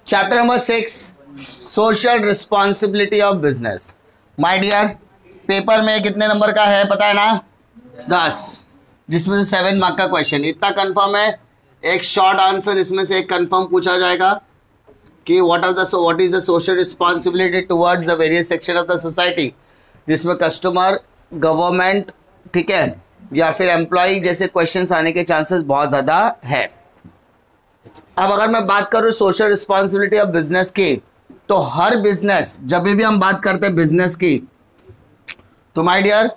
Chapter number 6 social responsibility of business. My dear, paper में कितने number का है पता है ना? 10, जिसमें से 7 मार्क का क्वेश्चन। इतना कंफर्म है, एक शॉर्ट आंसर इसमें से एक कंफर्म पूछा जाएगा कि what is the social responsibility towards the various section of the society, जिसमें कस्टमर, गवर्नमेंट, ठीक है, या फिर एम्प्लॉय जैसे क्वेश्चंस आने के चांसेस बहुत ज़्यादा है। अब अगर मैं बात करूँ सोशल रिस्पॉन्सिबिलिटी ऑफ बिजनेस की, तो हर बिजनेस, जब भी हम बात करते हैं बिजनेस की, तो माय डियर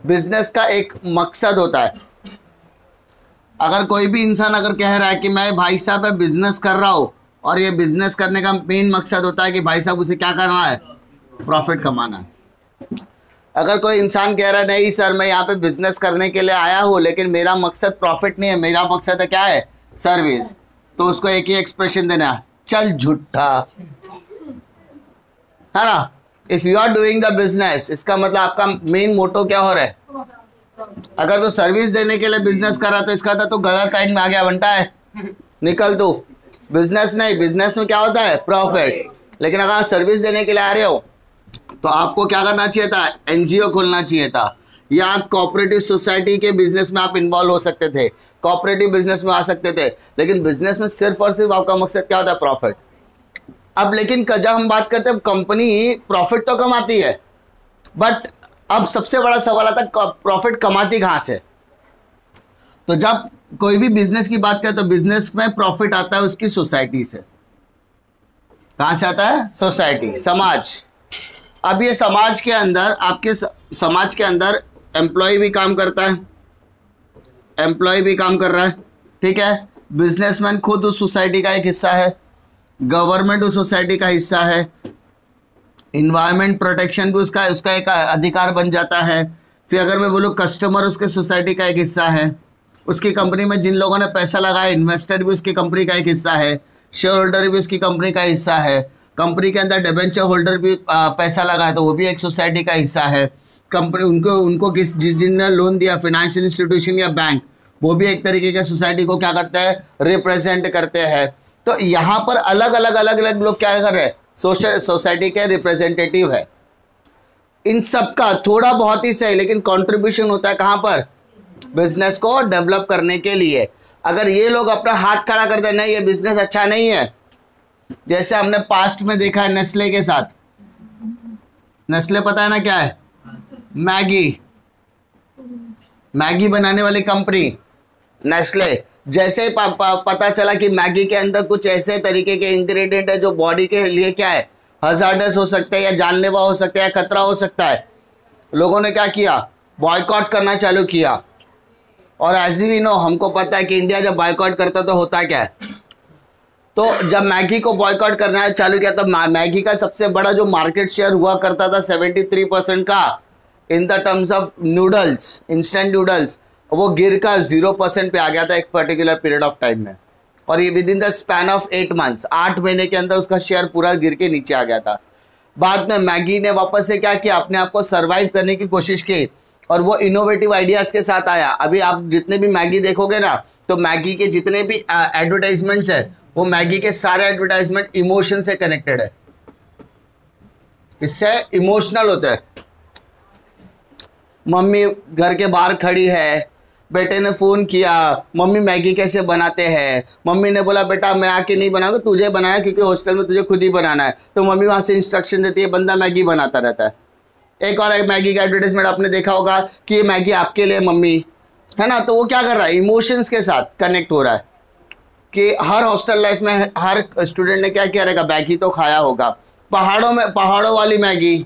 बिजनेस का एक मकसद होता है। अगर कोई भी इंसान अगर कह रहा है कि मैं भाई साहब मैं बिजनेस कर रहा हूँ, और ये बिजनेस करने का मेन मकसद होता है कि भाई साहब उसे क्या करना है, प्रॉफिट कमाना है। अगर कोई इंसान कह रहा है नहीं सर मैं यहाँ पे बिजनेस करने के लिए आया हूँ लेकिन मेरा मकसद प्रॉफिट नहीं है, मेरा मकसद है क्या है, सर्विस, तो उसको एक ही एक्सप्रेशन देना है, चल झूठा, है ना। If you are doing the business, इसका मतलब आपका मेन मोटो क्या हो रहा है। अगर तो सर्विस देने के लिए बिजनेस कर रहा तो इसका तो गलत लाइन में आ गया, बनता है निकल तू। बिजनेस नहीं, बिजनेस में क्या होता है, प्रॉफिट। लेकिन अगर सर्विस देने के लिए आ रहे हो तो आपको क्या करना चाहिए था, एनजीओ खोलना चाहिए था, या कोऑपरेटिव सोसाइटी के बिजनेस में आप इन्वॉल्व हो सकते थे, कोऑपरेटिव बिजनेस में आ सकते थे। लेकिन बिजनेस में सिर्फ और सिर्फ आपका मकसद क्या होता है, प्रॉफिट। अब लेकिन जब हम बात करते हैं कंपनी प्रॉफिट तो कमाती है, बट अब सबसे बड़ा सवाल आता है प्रॉफिट कमाती कहाँ से। तो जब कोई भी बिजनेस की बात करें तो बिजनेस में प्रॉफिट आता है उसकी सोसाइटी से। कहाँ से आता है, सोसाइटी, समाज। अब ये समाज के अंदर, आपके समाज के अंदर एम्प्लॉय भी काम करता है, एम्प्लॉय भी काम कर रहा है, ठीक है। बिजनेसमैन खुद उस सोसाइटी का एक हिस्सा है, गवर्नमेंट उस सोसाइटी का हिस्सा है, इन्वायरमेंट प्रोटेक्शन भी उसका एक अधिकार बन जाता है। फिर अगर मैं बोलूँ कस्टमर उसके सोसाइटी का एक हिस्सा है, उसकी कंपनी में जिन लोगों ने पैसा लगाया, इन्वेस्टर भी उसकी कंपनी का एक हिस्सा है, शेयर होल्डर भी उसकी कंपनी का हिस्सा है, कंपनी के अंदर डिबेंचर होल्डर भी पैसा लगाया तो वो भी एक सोसाइटी का हिस्सा है। कंपनी उनको जिनने लोन दिया, फाइनेंशियल इंस्टीट्यूशन या बैंक, वो भी एक तरीके के सोसाइटी को क्या करते हैं, रिप्रेजेंट करते हैं। तो यहाँ पर अलग अलग लोग क्या कर रहे हैं, सोसाइटी के रिप्रेजेंटेटिव है। इन सबका थोड़ा बहुत ही सही लेकिन कंट्रीब्यूशन होता है कहाँ पर, बिजनेस को डेवलप करने के लिए। अगर ये लोग अपना हाथ खड़ा कर दे, नहीं ये बिजनेस अच्छा नहीं है, जैसे हमने पास्ट में देखा है नेस्ले के साथ। नेस्ले पता है ना क्या है, मैगी बनाने वाली कंपनी नेस्ले। जैसे ही पता चला कि मैगी के अंदर कुछ ऐसे तरीके के इंग्रेडिएंट है जो बॉडी के लिए क्या है, हजार्डस हो सकते हैं या जानलेवा हो सकते हैं या खतरा हो सकता है, लोगों ने क्या किया, बॉयकॉट करना चालू किया। और एज वी नो, हमको पता है कि इंडिया जब बॉयकॉट करता तो होता क्या है। तो जब मैगी को बॉयकॉट करना चालू किया तो मैगी का सबसे बड़ा जो मार्केट शेयर हुआ करता था 73% का in the terms of noodles, instant noodles, वो गिर कर 0% पे आ गया था एक पर्टिकुलर पीरियड ऑफ टाइम में। और ये with in the span of 8 months, 8 महीने के अंदर उसका शेयर पूरा गिर के नीचे आ गया था। बाद में मैगी ने वापस से क्या किया, अपने आप को सर्वाइव करने की कोशिश की और वो इनोवेटिव आइडियाज़ के साथ आया। अभी आप जितने भी मैगी देखोगे ना, तो मैगी के जितने भी एडवर्टाइजमेंट्स है, वो मैगी के सारे एडवर्टाइजमेंट इमोशन से कनेक्टेड है, इससे इमोशनल होता है। मम्मी घर के बाहर खड़ी है, बेटे ने फ़ोन किया, मम्मी मैगी कैसे बनाते हैं, मम्मी ने बोला बेटा मैं आके नहीं बनाऊंगा, तुझे बनाना है क्योंकि हॉस्टल में तुझे खुद ही बनाना है। तो मम्मी वहाँ से इंस्ट्रक्शन देती है, बंदा मैगी बनाता रहता है। एक और मैगी का एडवर्टाइजमेंट आपने देखा होगा कि ये मैगी आपके लिए मम्मी, है ना। तो वो क्या कर रहा है, इमोशंस के साथ कनेक्ट हो रहा है कि हर हॉस्टल लाइफ में हर स्टूडेंट ने क्या किया रहेगा, मैगी तो खाया होगा। पहाड़ों वाली मैगी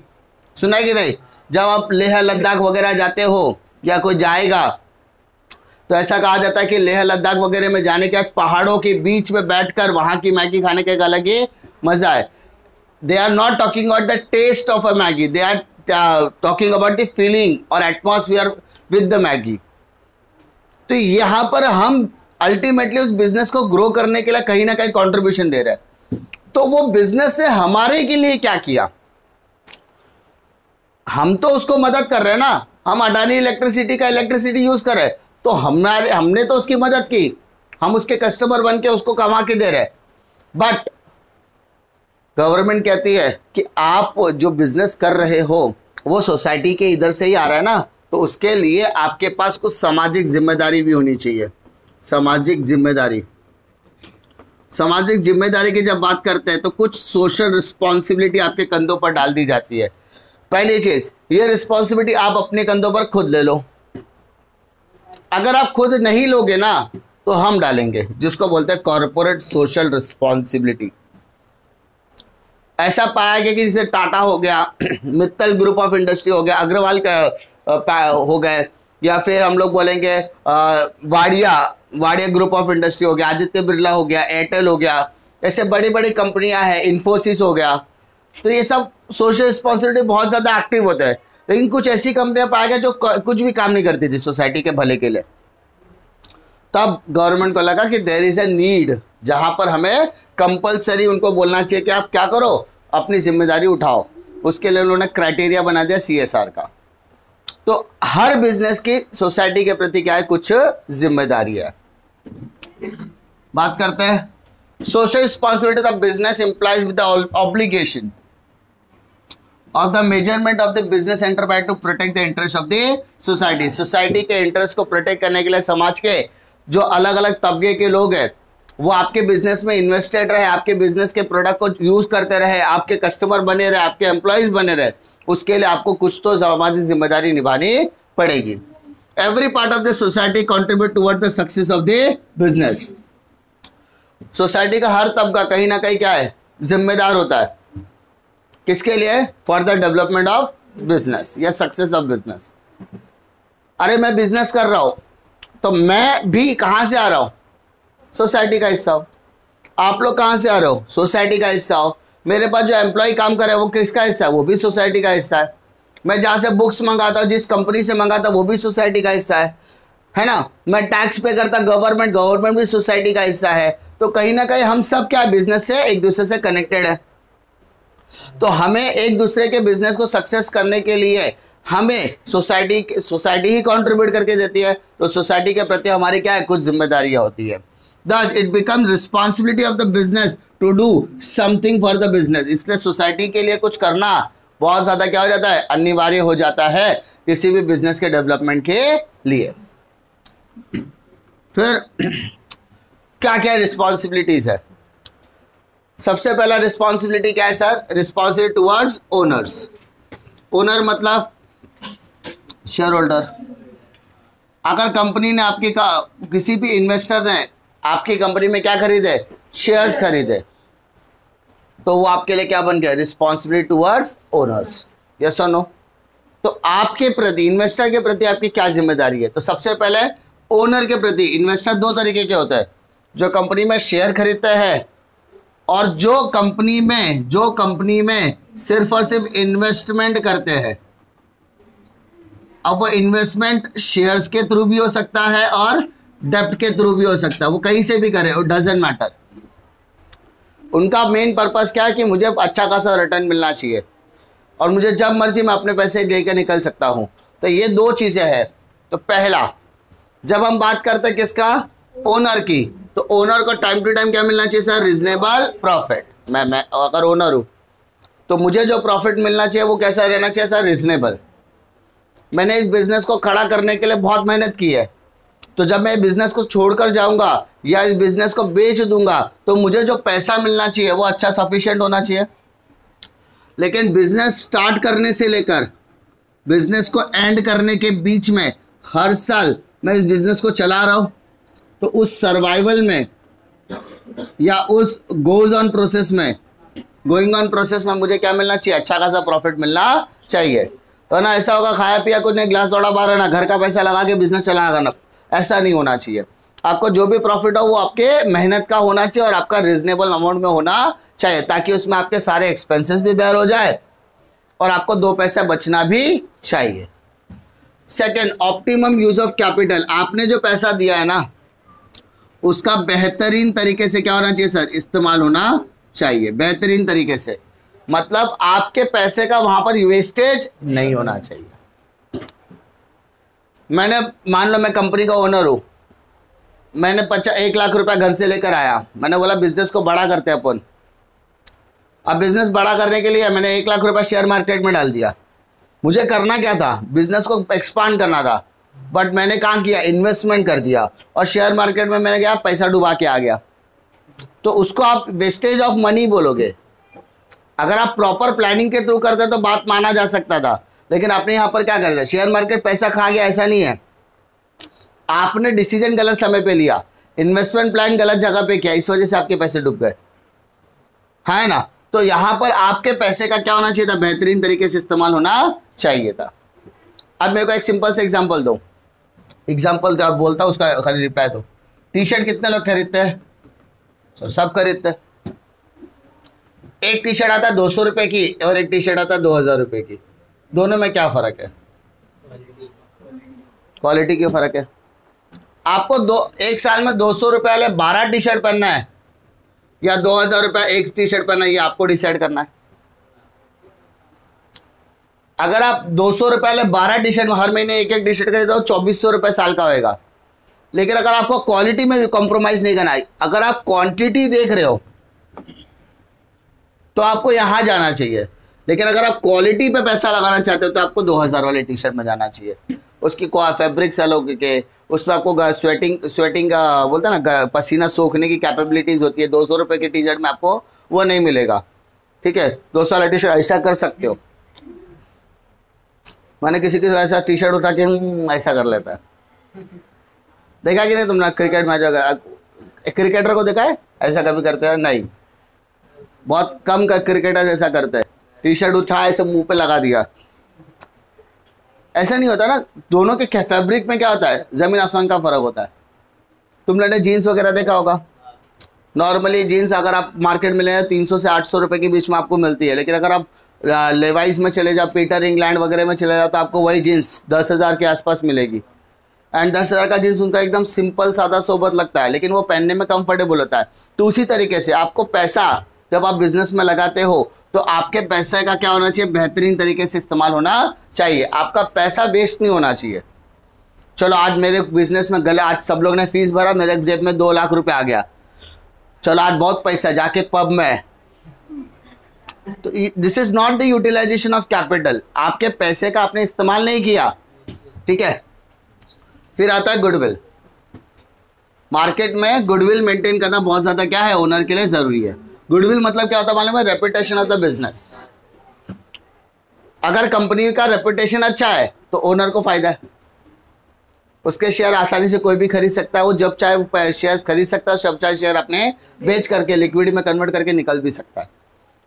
सुना है कि नहीं, जब आप लेह लद्दाख वगैरह जाते हो या कोई जाएगा तो ऐसा कहा जाता है कि लेह लद्दाख वगैरह में जाने के बाद पहाड़ों के बीच में बैठकर वहाँ की मैगी खाने का एक अलग ही मज़ा है। They are not talking about the taste of a Maggi, they are talking about the feeling और एटमॉस्फेयर विद द मैगी। तो यहाँ पर हम अल्टीमेटली उस बिजनेस को ग्रो करने के लिए कहीं ना कहीं कंट्रीब्यूशन दे रहे हैं। तो वो बिजनेस से हमारे के लिए क्या किया, हम तो उसको मदद कर रहे हैं ना। हम अडानी इलेक्ट्रिसिटी का इलेक्ट्रिसिटी यूज कर रहे हैं तो हमने तो उसकी मदद की, हम उसके कस्टमर बन के उसको कमा के दे रहे हैं। बट गवर्नमेंट कहती है कि आप जो बिजनेस कर रहे हो वो सोसाइटी के इधर से ही आ रहा है ना, तो उसके लिए आपके पास कुछ सामाजिक जिम्मेदारी भी होनी चाहिए। सामाजिक जिम्मेदारी, सामाजिक जिम्मेदारी की जब बात करते हैं तो कुछ सोशल रिस्पॉन्सिबिलिटी आपके कंधों पर डाल दी जाती है। पहली चीज, ये रिस्पॉन्सिबिलिटी आप अपने कंधों पर खुद ले लो। अगर आप खुद नहीं लोगे ना तो हम डालेंगे, जिसको बोलते हैं कॉर्पोरेट सोशल रिस्पॉन्सिबिलिटी। ऐसा पाया गया कि जैसे टाटा हो गया, मित्तल ग्रुप ऑफ इंडस्ट्री हो गया, अग्रवाल का हो गए, या फिर हम लोग बोलेंगे वाडिया ग्रुप ऑफ इंडस्ट्री हो गया, आदित्य बिरला हो गया, एयरटेल हो गया, ऐसे बड़ी बड़ी कंपनियां हैं, इन्फोसिस हो गया। तो ये सब सोशल रिस्पॉन्सिबिलिटी बहुत ज़्यादा एक्टिव होते हैं। लेकिन कुछ ऐसी कंपनियां पाया गया जो कुछ भी काम नहीं करती थी सोसाइटी के भले के लिए। तब गवर्नमेंट को लगा कि देयर इज ए नीड, जहां पर हमें कंपलसरी उनको बोलना चाहिए कि आप क्या करो, अपनी जिम्मेदारी उठाओ। उसके लिए उन्होंने क्राइटेरिया बना दिया CSR का। तो हर बिजनेस की सोसाइटी के प्रति क्या है, कुछ जिम्मेदारी है। बात करते हैं social responsibility of business implies with the obligation of the measurement of the business enterprise to protect the interest of the society। Society के इंटरेस्ट को प्रोटेक्ट करने के लिए समाज के जो अलग अलग तबके के लोग हैं वो आपके बिजनेस में इन्वेस्टेड रहे, आपके बिजनेस के प्रोडक्ट को यूज करते रहे, आपके कस्टमर बने रहे, आपके एम्प्लॉयज बने रहे, उसके लिए आपको कुछ तो सामाजिक जिम्मेदारी निभानी पड़ेगी। Every part of the society contribute toward the success of the business. Society का हर तबका कहीं ना कहीं क्या है, जिम्मेदार होता है। किसके लिए? For the development of business या सक्सेस ऑफ बिजनेस। अरे मैं बिजनेस कर रहा हूं तो मैं भी कहां से आ रहा हूं, सोसाइटी का हिस्सा हो। आप लोग कहां से आ रहे हो, सोसाइटी का हिस्सा हो। मेरे पास जो एम्प्लॉय काम कर रहे हैं वो किसका हिस्सा है, वो भी सोसाइटी का हिस्सा है। मैं जहां से बुक्स मंगाता हूं, जिस कंपनी से मंगाता हूं, वो भी सोसाइटी का हिस्सा है ना। मैं टैक्स पे करता, गवर्नमेंट भी सोसाइटी का हिस्सा है। तो कहीं ना कहीं हम सब क्या बिजनेस से एक दूसरे से कनेक्टेड है। तो हमें एक दूसरे के बिजनेस को सक्सेस करने के लिए हमें सोसाइटी ही कंट्रीब्यूट करके देती है। तो सोसाइटी के प्रति हमारी क्या है, कुछ जिम्मेदारियां होती है। Thus it becomes responsibility of the business to do something for the business। इसलिए सोसाइटी के लिए कुछ करना बहुत ज्यादा क्या हो जाता है, अनिवार्य हो जाता है किसी भी बिजनेस के डेवलपमेंट के लिए। फिर क्या क्या रिस्पॉन्सिबिलिटीज है? सबसे पहला रिस्पॉन्सिबिलिटी क्या है sir? Responsibility towards owners. Owner मतलब शेयर होल्डर। अगर कंपनी ने आपकी किसी भी इन्वेस्टर ने आपकी कंपनी में क्या खरीदे, शेयर्स खरीदे, तो वो आपके लिए क्या बन गया, रिस्पॉन्सिबिलिटी टुवर्ड्स ओनर्स। यस और नो? तो आपके प्रति, इन्वेस्टर के प्रति आपकी क्या जिम्मेदारी है? तो सबसे पहले ओनर के प्रति, इन्वेस्टर दो तरीके के होते हैं, जो कंपनी में शेयर खरीदते हैं और जो कंपनी में सिर्फ और सिर्फ इन्वेस्टमेंट करते हैं। अब वो इन्वेस्टमेंट शेयर्स के थ्रू भी हो सकता है और डेप्ट के थ्रू भी हो सकता है, वो कहीं से भी करे, वो डजंट मैटर। उनका मेन पर्पस क्या है कि मुझे अच्छा खासा रिटर्न मिलना चाहिए और मुझे जब मर्जी मैं अपने पैसे लेकर निकल सकता हूं। तो ये दो चीजें हैं। तो पहला, जब हम बात करते हैं किसका, ओनर की, तो ओनर को टाइम टू टाइम क्या मिलना चाहिए सर, रिजनेबल प्रॉफिट। मैं अगर ओनर हूं तो मुझे जो प्रॉफिट मिलना चाहिए वो कैसा रहना चाहिए सर, रिजनेबल। मैंने इस बिजनेस को खड़ा करने के लिए बहुत मेहनत की है, तो जब मैं बिजनेस को छोड़कर जाऊंगा या इस बिजनेस को बेच दूंगा तो मुझे जो पैसा मिलना चाहिए वो अच्छा सफिशिएंट होना चाहिए। लेकिन बिजनेस स्टार्ट करने से लेकर बिजनेस को एंड करने के बीच में हर साल मैं इस बिजनेस को चला रहा हूं, तो उस सर्वाइवल में या उस गोइंग ऑन प्रोसेस में मुझे क्या मिलना चाहिए, अच्छा खासा प्रॉफिट मिलना चाहिए। तो ना ऐसा होगा खाया पिया कुछ नहीं, ग्लास दौड़ा बारह ना, घर का पैसा लगा के बिजनेस चलाना करना, ऐसा नहीं होना चाहिए। आपको जो भी प्रॉफिट हो वो आपके मेहनत का होना चाहिए और आपका रीजनेबल अमाउंट में होना चाहिए, ताकि उसमें आपके सारे एक्सपेंसेस भी बेयर हो जाए और आपको दो पैसा बचना भी चाहिए। Second, optimum use of capital. आपने जो पैसा दिया है ना उसका बेहतरीन तरीके से क्या होना चाहिए सर, इस्तेमाल होना चाहिए। बेहतरीन तरीके से मतलब आपके पैसे का वहां पर वेस्टेज नहीं होना चाहिए। मैंने मान लो मैं कंपनी का ओनर हूं, मैंने 1 लाख रुपया घर से लेकर आया, मैंने बोला बिजनेस को बड़ा करते हैं अपन, अब बिजनेस बड़ा करने के लिए मैंने 1 लाख रुपए शेयर मार्केट में डाल दिया। मुझे करना क्या था, बिजनेस को एक्सपांड करना था, बट मैंने काम किया, इन्वेस्टमेंट कर दिया और शेयर मार्केट में मैंने क्या पैसा डुबा के आ गया। तो उसको आप वेस्टेज ऑफ मनी बोलोगे। अगर आप प्रॉपर प्लानिंग के थ्रू करते तो बात माना जा सकता था, लेकिन आपने यहाँ पर क्या कर दिया, शेयर मार्केट पैसा खा गया, ऐसा नहीं है। आपने डिसीजन गलत समय पे लिया, इन्वेस्टमेंट प्लान गलत जगह पे किया, इस वजह से आपके पैसे डूब गए, है ना। तो यहां पर आपके पैसे का क्या होना चाहिए था, बेहतरीन तरीके से इस्तेमाल होना चाहिए था। अब मेरे को एक सिंपल से एग्जांपल दो, एग्जांपल जो आप बोलता उसका खाली रिप्लाई दो। टी शर्ट कितने लोग खरीदते हैं, तो सब खरीदते हैं। एक टी शर्ट आता है 200 रुपए की और एक टी शर्ट आता है 2000 रुपए की, दोनों में क्या फर्क है, क्वालिटी क्यों फर्क है। आपको एक साल में 200 रुपए वाले 12 टी शर्ट पहनना है या 2000 रुपए एक टी शर्ट पहनना है, ये आपको डिसाइड करना है। अगर आप 200 रुपए वाले 12 टी शर्ट, हर महीने एक एक टी शर्ट खरीदो, 2400 रुपए साल का होएगा। लेकिन अगर आपको क्वालिटी में भी कॉम्प्रोमाइज नहीं करना है, अगर आप क्वांटिटी देख रहे हो तो आपको यहां जाना चाहिए। लेकिन अगर आप क्वालिटी पे पैसा लगाना चाहते हो तो आपको 2000 वाले टी शर्ट में जाना चाहिए। उसकी फैब्रिक्स अलग के, उसमें आपको स्वेटिंग का बोलता है ना, पसीना सोखने की कैपेबिलिटीज होती है। 200 रुपए की टी शर्ट में आपको वो नहीं मिलेगा, ठीक है। 200 वाला टी शर्ट ऐसा कर सकते हो, मैंने किसी ऐसा टी शर्ट उठा के ऐसा कर लेता है, देखा कि नहीं तुमने क्रिकेट मैच वगैरह, क्रिकेटर को देखा है ऐसा कभी करते हैं, नहीं, बहुत कम का क्रिकेटर ऐसा करते हैं, टी शर्ट उठा ऐसे मुंह पे लगा दिया, ऐसा नहीं होता ना। दोनों के फैब्रिक में क्या होता है, जमीन आसमान का फर्क होता है। तुम लोगों ने जीन्स वगैरह देखा होगा, नॉर्मली जीन्स अगर आप मार्केट में ले 300 से 800 रुपए के बीच में आपको मिलती है। लेकिन अगर आप लेवाइस में चले जाओ, पीटर इंग्लैंड वगैरह में चले जाओ, तो आपको वही जीन्स 10,000 के आसपास मिलेगी। एंड 10,000 का जीन्स उनका एकदम सिंपल सादा सोबर लगता है, लेकिन वो पहनने में कंफर्टेबल होता है। तो उसी तरीके से आपको पैसा जब आप बिजनेस में लगाते हो तो आपके पैसे का क्या होना चाहिए, बेहतरीन तरीके से इस्तेमाल होना चाहिए। आपका पैसा वेस्ट नहीं होना चाहिए। चलो आज मेरे बिजनेस में गले, आज सब लोग ने फीस भरा, मेरे जेब में 2 लाख रुपए आ गया, चलो आज बहुत पैसा, जाके पब में, तो this is not the utilisation of capital. आपके पैसे का आपने इस्तेमाल नहीं किया, ठीक है। फिर आता है गुडविल। मार्केट में गुडविल मेंटेन करना बहुत ज्यादा क्या है, ओनर के लिए जरूरी है। गुडविल मतलब क्या होता है मालूम है, रेपुटेशन ऑफ द बिजनेस। अगर कंपनी का रेपुटेशन अच्छा है तो ओनर को फायदा है, उसके शेयर आसानी से कोई भी खरीद सकता है, वो जब चाहे वो शेयर खरीद सकता है, जब चाहे शेयर अपने बेच करके लिक्विड में कन्वर्ट करके निकल भी सकता है।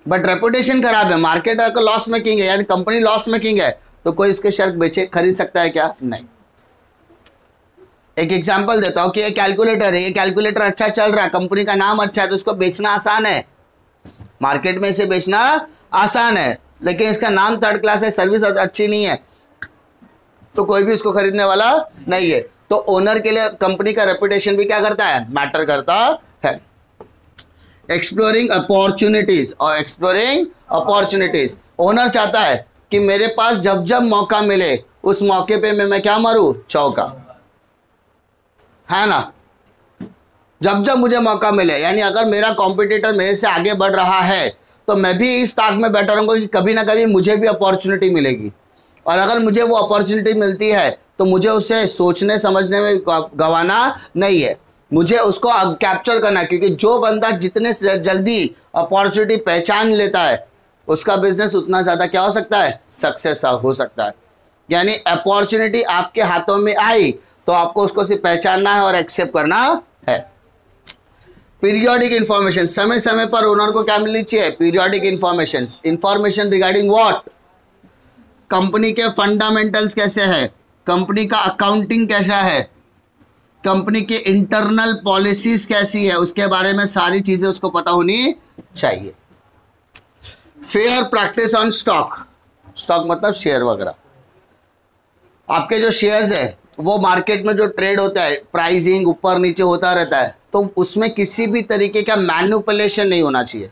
बट रेपुटेशन खराब है, मार्केट अगर लॉस मेकिंग है, यानी कंपनी लॉस मेकिंग है, तो कोई इसके शेयर बेचे खरीद सकता है क्या, नहीं। एक एग्जांपल देता हूं कि ये कैलकुलेटर है, ये कैलकुलेटर अच्छा चल रहा है, कंपनी का नाम अच्छा है, तो उसको बेचना आसान है, मार्केट में इसे बेचना आसान है। लेकिन इसका नाम थर्ड क्लास है, सर्विस अच्छी नहीं है, तो कोई भी इसको खरीदने वाला नहीं है। तो ओनर के लिए कंपनी का रेपुटेशन भी क्या करता है, मैटर करता है। एक्सप्लोरिंग अपॉर्चुनिटीज, और एक्सप्लोरिंग अपॉर्चुनिटीज, ओनर चाहता है कि मेरे पास जब जब मौका मिले उस मौके पे मैं क्या मारूं, चौका, है ना। जब जब मुझे मौका मिले, यानी अगर मेरा कॉम्पिटिटर मेरे से आगे बढ़ रहा है तो मैं भी इस ताक में बैठा रहूंगा कि कभी ना कभी मुझे भी अपॉर्चुनिटी मिलेगी। और अगर मुझे वो अपॉर्चुनिटी मिलती है तो मुझे उसे सोचने समझने में गंवाना नहीं है, मुझे उसको कैप्चर करना है। क्योंकि जो बंदा जितने जल्दी अपॉर्चुनिटी पहचान लेता है उसका बिजनेस उतना ज़्यादा क्या हो सकता है, सक्सेस हो सकता है। यानी अपॉर्चुनिटी आपके हाथों में आई तो आपको उसको सिर्फ पहचानना है और एक्सेप्ट करना है। पीरियोडिक इंफॉर्मेशन, समय समय पर ओनर को क्या मिलनी चाहिए, periodic information. Information regarding what, company के फंडामेंटल्स कैसे है, कंपनी का अकाउंटिंग कैसा है, कंपनी की इंटरनल पॉलिसीज कैसी है, उसके बारे में सारी चीजें उसको पता होनी चाहिए। Fair practice on stock, stock मतलब शेयर वगैरह। आपके जो शेयर्स है वो मार्केट में जो ट्रेड होता है, प्राइसिंग ऊपर नीचे होता रहता है, तो उसमें किसी भी तरीके का मैनिपुलेशन नहीं होना चाहिए।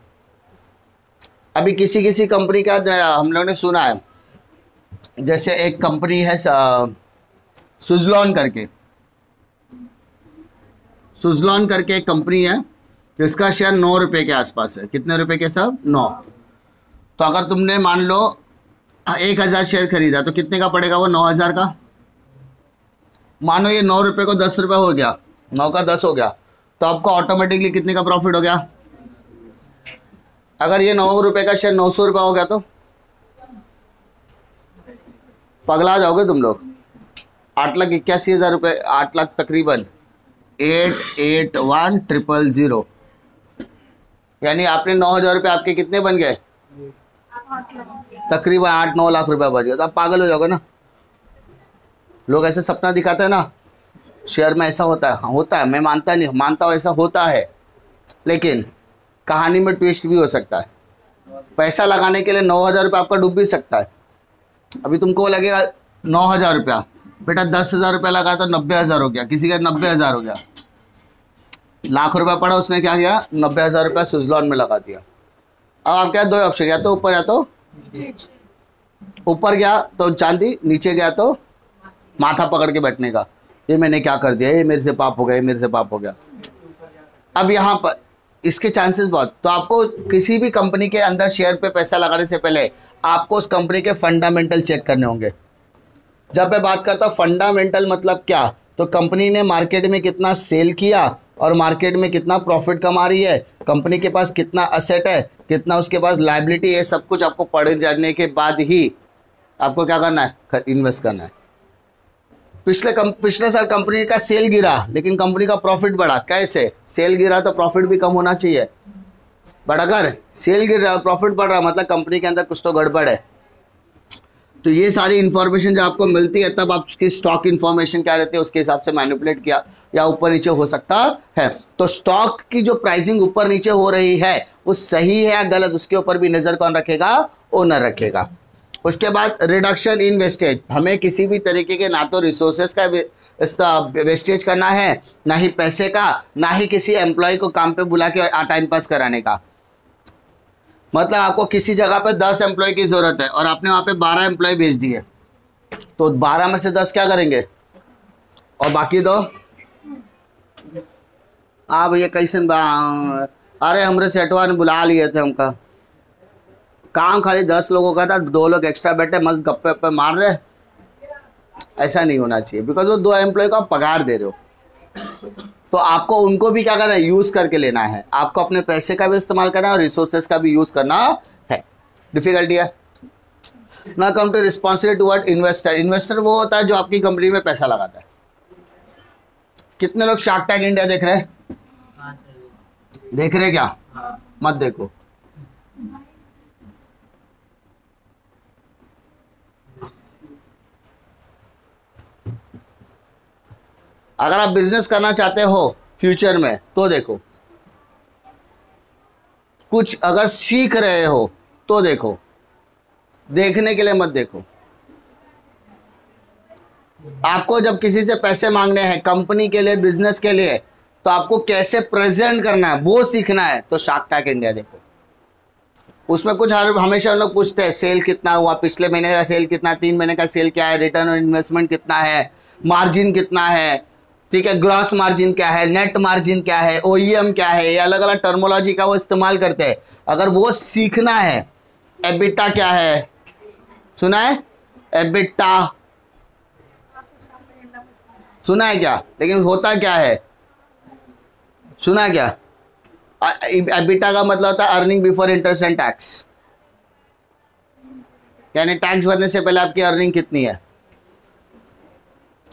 अभी किसी किसी कंपनी का हम लोगों ने सुना है, जैसे एक कंपनी है सुजलॉन करके, सुजलॉन करके एक कंपनी है जिसका शेयर 9 रुपए के आसपास है। कितने रुपए के सब, 9। तो अगर तुमने मान लो 1000 शेयर खरीदा तो कितने का पड़ेगा वो? 9000 का। मानो ये 9 रुपये को 10 रुपये हो गया, 9 का 10 हो गया, तो आपको ऑटोमेटिकली कितने का प्रॉफिट हो गया? अगर ये 9 रुपये का शेयर 900 रुपये हो गया तो पगला जाओगे तुम लोग। 8,81,000 रुपये, 8 लाख तकरीबन 881,000, यानी आपने 9,000 रुपये आपके कितने बन गए? तकरीबन 8-9 लाख रुपए बच गए। तो आप पागल हो जाओगे ना। लोग ऐसे सपना दिखाते हैं ना, शेयर में ऐसा होता है। हाँ होता है, मैं मानता हूँ ऐसा होता है, लेकिन कहानी में ट्विस्ट भी हो सकता है। पैसा लगाने के लिए 9,000 रुपये आपका डूब भी सकता है। अभी तुमको लगेगा 9,000 रुपया, बेटा 10,000 रुपया लगा तो 90,000 हो गया, किसी का 90,000 हो गया। लाख रुपया पड़ा, उसने क्या किया? 90,000 रुपया सुजलॉन में लगा दिया। अब आप क्या, दो ऑप्शन, या तो ऊपर या तो ऊपर गया तो चांदी, नीचे गया तो माथा पकड़ के बैठने का, ये मैंने क्या कर दिया, ये मेरे से पाप हो गया, ये मेरे से पाप हो गया। अब यहाँ पर इसके चांसेस बहुत। तो आपको किसी भी कंपनी के अंदर शेयर पे पैसा लगाने से पहले आपको उस कंपनी के फंडामेंटल चेक करने होंगे। जब मैं बात करता हूँ फंडामेंटल मतलब क्या, तो कंपनी ने मार्केट में कितना सेल किया और मार्केट में कितना प्रॉफिट कमा रही है, कंपनी के पास कितना असेट है, कितना उसके पास लायबिलिटी है, सब कुछ आपको पढ़ जाने के बाद ही आपको क्या करना है? इन्वेस्ट करना है। पिछले साल कंपनी का सेल गिरा लेकिन कंपनी का प्रॉफिट बढ़ा। कैसे? सेल गिरा तो प्रॉफिट भी कम होना चाहिए, बट अगर सेल गिर रहा प्रॉफिट बढ़ रहा मतलब कंपनी के अंदर कुछ तो गड़बड़ है। तो ये सारी इन्फॉर्मेशन जो आपको मिलती है तब आपकी स्टॉक इन्फॉर्मेशन क्या रहती है उसके हिसाब से मैनिपुलेट किया या ऊपर नीचे हो सकता है। तो स्टॉक की जो प्राइसिंग ऊपर नीचे हो रही है वो सही है या गलत, उसके ऊपर भी नज़र कौन रखेगा? ओनर रखेगा। उसके बाद रिडक्शन इन वेस्टेज, हमें किसी भी तरीके के ना तो रिसोर्सेज का वेस्टेज करना है, ना ही पैसे का, ना ही किसी एम्प्लॉय को काम पे बुला के टाइम पास कराने का। मतलब आपको किसी जगह पे 10 एम्प्लॉय की ज़रूरत है और आपने वहाँ पे 12 एम्प्लॉय भेज दिए, तो 12 में से 10 क्या करेंगे और बाकी दो? हाँ भैया कैसे? अरे हमरे सेठवा ने बुला लिए थे, हमका काम खाली 10 लोगों का था, 2 लोग एक्स्ट्रा बैठे मस्त गप्पे वप्पे मार रहे। ऐसा नहीं होना चाहिए, बिकॉज वो 2 एम्प्लॉय को आप पगार दे रहे हो, तो आपको उनको भी क्या करना है? यूज़ करके लेना है। आपको अपने पैसे का भी इस्तेमाल करना है और रिसोर्सेज का भी यूज़ करना है। डिफिकल्टी है ना। Come to responsibility toward investor. Investor वो होता है जो आपकी कंपनी में पैसा लगाता है। कितने लोग शार्क टैंक इंडिया देख रहे हैं? देख रहे क्या? मत देखो। अगर आप बिजनेस करना चाहते हो फ्यूचर में तो देखो, कुछ अगर सीख रहे हो तो देखो, देखने के लिए मत देखो। आपको जब किसी से पैसे मांगने हैं कंपनी के लिए, बिजनेस के लिए, तो आपको कैसे प्रेजेंट करना है वो सीखना है, तो शार्क टैंक इंडिया देखो। उसमें कुछ हमेशा हम लोग पूछते हैं सेल कितना हुआ, पिछले महीने का सेल कितना, 3 महीने का सेल क्या है, रिटर्न ऑन इन्वेस्टमेंट कितना है, मार्जिन कितना है, ठीक है, ग्रॉस मार्जिन क्या है, नेट मार्जिन क्या है, ओईएम क्या है, ये अलग अलग टर्मोलॉजी का वो इस्तेमाल करते हैं। अगर वो सीखना है, एबिटा क्या है, सुना है? एबिटा सुना है क्या? लेकिन होता क्या है, सुना है क्या? एबिटा का मतलब होता है earning before interest and tax, यानी टैक्स भरने से पहले आपकी अर्निंग कितनी है।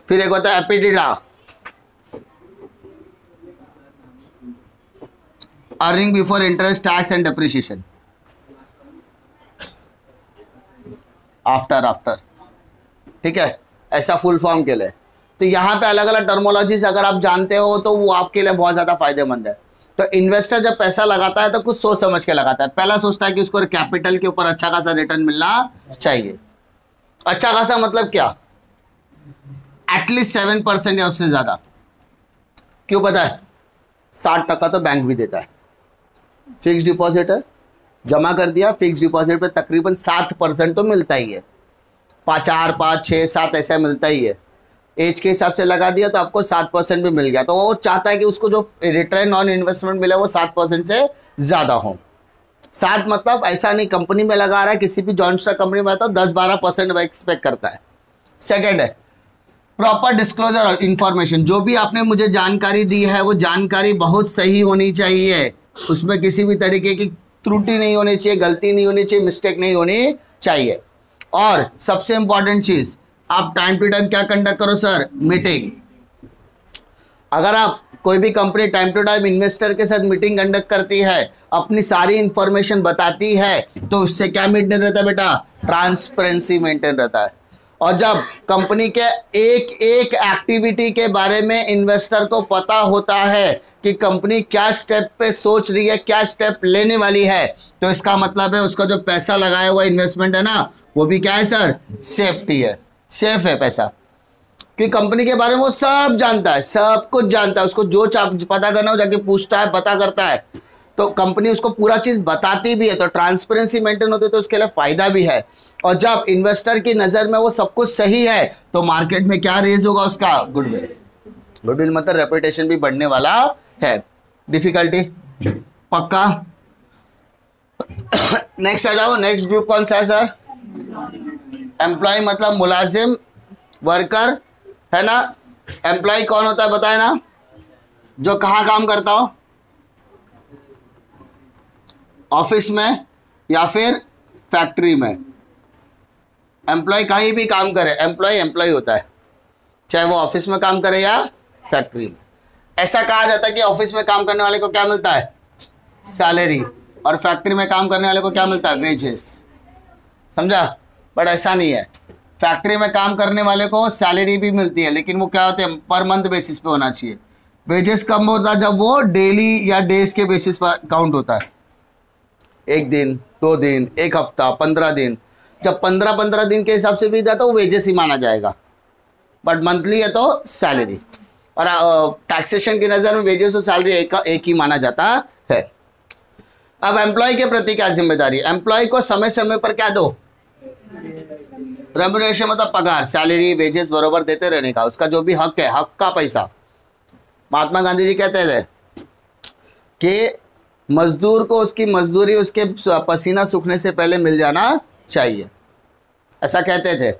फिर एक होता है EBITDA, earning before interest tax and depreciation, after, ठीक है, ऐसा फुल फॉर्म के लिए। तो यहाँ पे अलग अलग टर्मोलॉजीज अगर आप जानते हो तो वो आपके लिए बहुत ज़्यादा फायदेमंद है। तो इन्वेस्टर जब पैसा लगाता है तो कुछ सोच समझ के लगाता है। पहला सोचता है कि उसको कैपिटल के ऊपर अच्छा खासा रिटर्न मिलना चाहिए। अच्छा खासा मतलब क्या? एटलीस्ट 7% या उससे ज़्यादा। क्यों पता है? 60% तो बैंक भी देता है। फिक्स डिपॉजिट है, जमा कर दिया, फिक्स डिपॉजिट पे तकरीबन 7% तो मिलता ही है। 4, 5, 6, 7 ऐसा मिलता ही है। एज के हिसाब से लगा दिया तो आपको 7% भी मिल गया। तो वो चाहता है कि उसको जो रिटर्न ऑन इन्वेस्टमेंट मिले वो 7% से ज़्यादा हो। 7 मतलब ऐसा नहीं कंपनी में लगा रहा है, किसी भी जॉइंट स्टॉक कंपनी में तो 10-12% एक्सपेक्ट करता है। सेकंड है प्रॉपर डिस्क्लोजर और इंफॉर्मेशन, जो भी आपने मुझे जानकारी दी है वो जानकारी बहुत सही होनी चाहिए, उसमें किसी भी तरीके की त्रुटि नहीं होनी चाहिए, गलती नहीं होनी चाहिए, मिस्टेक नहीं होनी चाहिए। और सबसे इंपॉर्टेंट चीज, आप टाइम टू टाइम क्या कंडक्ट करो सर, मीटिंग। अगर आप कोई भी company time to time investor के साथ मीटिंग कंडक्ट करती है, अपनी सारी इंफॉर्मेशन बताती है, तो उससे क्या मेंटेन रहता है बेटा, ट्रांसपेरेंसी मेंटेन रहता है। और जब कंपनी के एक एक एक्टिविटी के बारे में इन्वेस्टर को पता होता है कि कंपनी क्या स्टेप पे सोच रही है, क्या स्टेप लेने वाली है, तो इसका मतलब है उसका जो पैसा लगाया हुआ इन्वेस्टमेंट है ना, वो भी क्या है सर, सेफ्टी है, सेफ है पैसा। कि कंपनी के बारे में वो सब जानता है, सब कुछ जानता है, उसको जो पता करना हो जाके पूछता है, पता करता है, तो कंपनी उसको पूरा चीज बताती भी है, तो ट्रांसपेरेंसी मेंटेन होती है, तो उसके लिए फायदा भी है। और जब इन्वेस्टर की नजर में वो सब कुछ सही है, तो मार्केट में क्या रेज होगा उसका, गुडविल। गुडविल मतलब रेपुटेशन भी बढ़ने वाला है। डिफिकल्टी पक्का। नेक्स्ट आ जाओ, नेक्स्ट ग्रुप कौन सा है सर, एम्प्लॉय मतलब मुलाजिम, वर्कर है ना। एम्प्लॉय कौन होता है बताए ना, जो कहाँ काम करता हो, ऑफिस में या फिर फैक्ट्री में। एम्प्लॉय कहीं भी काम करे, एम्प्लॉय एम्प्लॉय होता है, चाहे वो ऑफिस में काम करे या फैक्ट्री में। ऐसा कहा जाता है कि ऑफिस में काम करने वाले को क्या मिलता है, सैलरी, और फैक्ट्री में काम करने वाले को क्या मिलता है, वेजेस। समझा, बट ऐसा नहीं है। फैक्ट्री में काम करने वाले को सैलरी भी मिलती है, लेकिन वो क्या होते हैं, पर मंथ बेसिस पे होना चाहिए। वेजेस कम होता है जब वो डेली या डेज के बेसिस पर काउंट होता है, 1 दिन 2 दिन 1 हफ्ता 15 दिन। जब 15-15 दिन के हिसाब से भी जाता है वो वेजेस ही माना जाएगा, बट मंथली है तो सैलरी। और टैक्सेशन की नज़र में वेजेस और सैलरी एक ही माना जाता है। अब एम्प्लॉय के प्रति क्या जिम्मेदारी, एम्प्लॉय को समय समय पर क्या दो, रेम्युनरेशन मतलब पगार, सैलरी, वेजेस बरोबर देते रहने का, उसका जो भी हक है, हक का पैसा। महात्मा गांधी जी कहते थे कि मजदूर को उसकी मजदूरी उसके पसीना सूखने से पहले मिल जाना चाहिए, ऐसा कहते थे।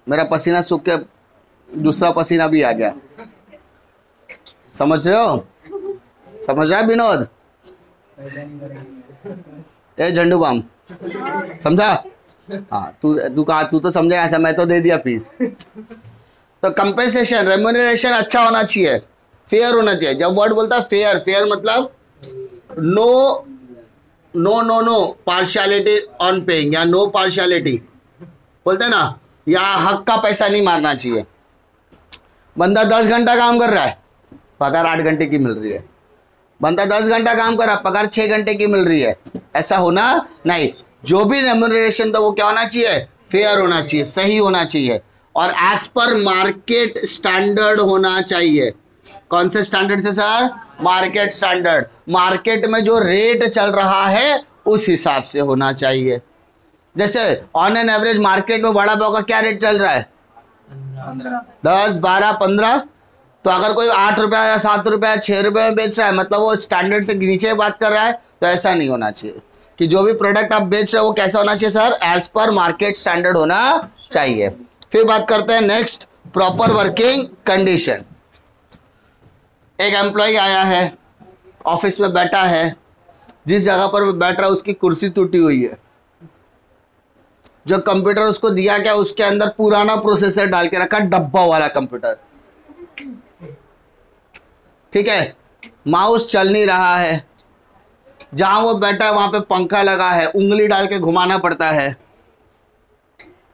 मेरा पसीना सूख के दूसरा पसीना भी आ गया, समझ रहे हो, समझ रहा है विनोद, ए झंडू बाम, समझा। हाँ तू तो समझा, ऐसा मैं तो दे दिया पीस। तो कंपेंसेशन, रेम्युनरेशन अच्छा होना चाहिए, फेयर होना चाहिए। जब वर्ड बोलता है फेयर, फेयर मतलब no no no no partiality on paying, या नो पार्शियलिटी बोलते हैं ना, या हक का पैसा नहीं मारना चाहिए। बंदा 10 घंटा काम कर रहा है, पगार 8 घंटे की मिल रही है। बंदा 10 घंटा काम कर रहा है, पगार 6 घंटे की मिल रही है, ऐसा होना नहीं। जो भी रेम्युनरेशन तो वो क्या होना चाहिए, फेयर होना चाहिए, सही होना चाहिए, और एज पर मार्केट स्टैंडर्ड होना चाहिए। कौन से स्टैंडर्ड से सर, मार्केट स्टैंडर्ड। मार्केट में जो रेट चल रहा है उस हिसाब से होना चाहिए। जैसे ऑन एन एवरेज मार्केट में वड़ा पाव का क्या रेट चल रहा है, 10, 12, 15। तो अगर कोई 8 रुपया या 7 रुपया 6 रुपये में बेच रहा है, मतलब वो स्टैंडर्ड से नीचे बात कर रहा है। तो ऐसा नहीं होना चाहिए कि जो भी प्रोडक्ट आप बेच रहे हो वो कैसा होना चाहिए sir, as per market standard होना चाहिए। फिर बात करते हैं नेक्स्ट, प्रॉपर वर्किंग कंडीशन। एक एम्प्लॉय आया है, ऑफिस में बैठा है, जिस जगह पर वो बैठ रहा है उसकी कुर्सी टूटी हुई है। जो कंप्यूटर उसको दिया गया उसके अंदर पुराना प्रोसेसर डाल के रखा, डब्बा वाला कंप्यूटर, ठीक है। माउस चल नहीं रहा है, जहां वो बैठा है वहां पे पंखा लगा है, उंगली डाल के घुमाना पड़ता है,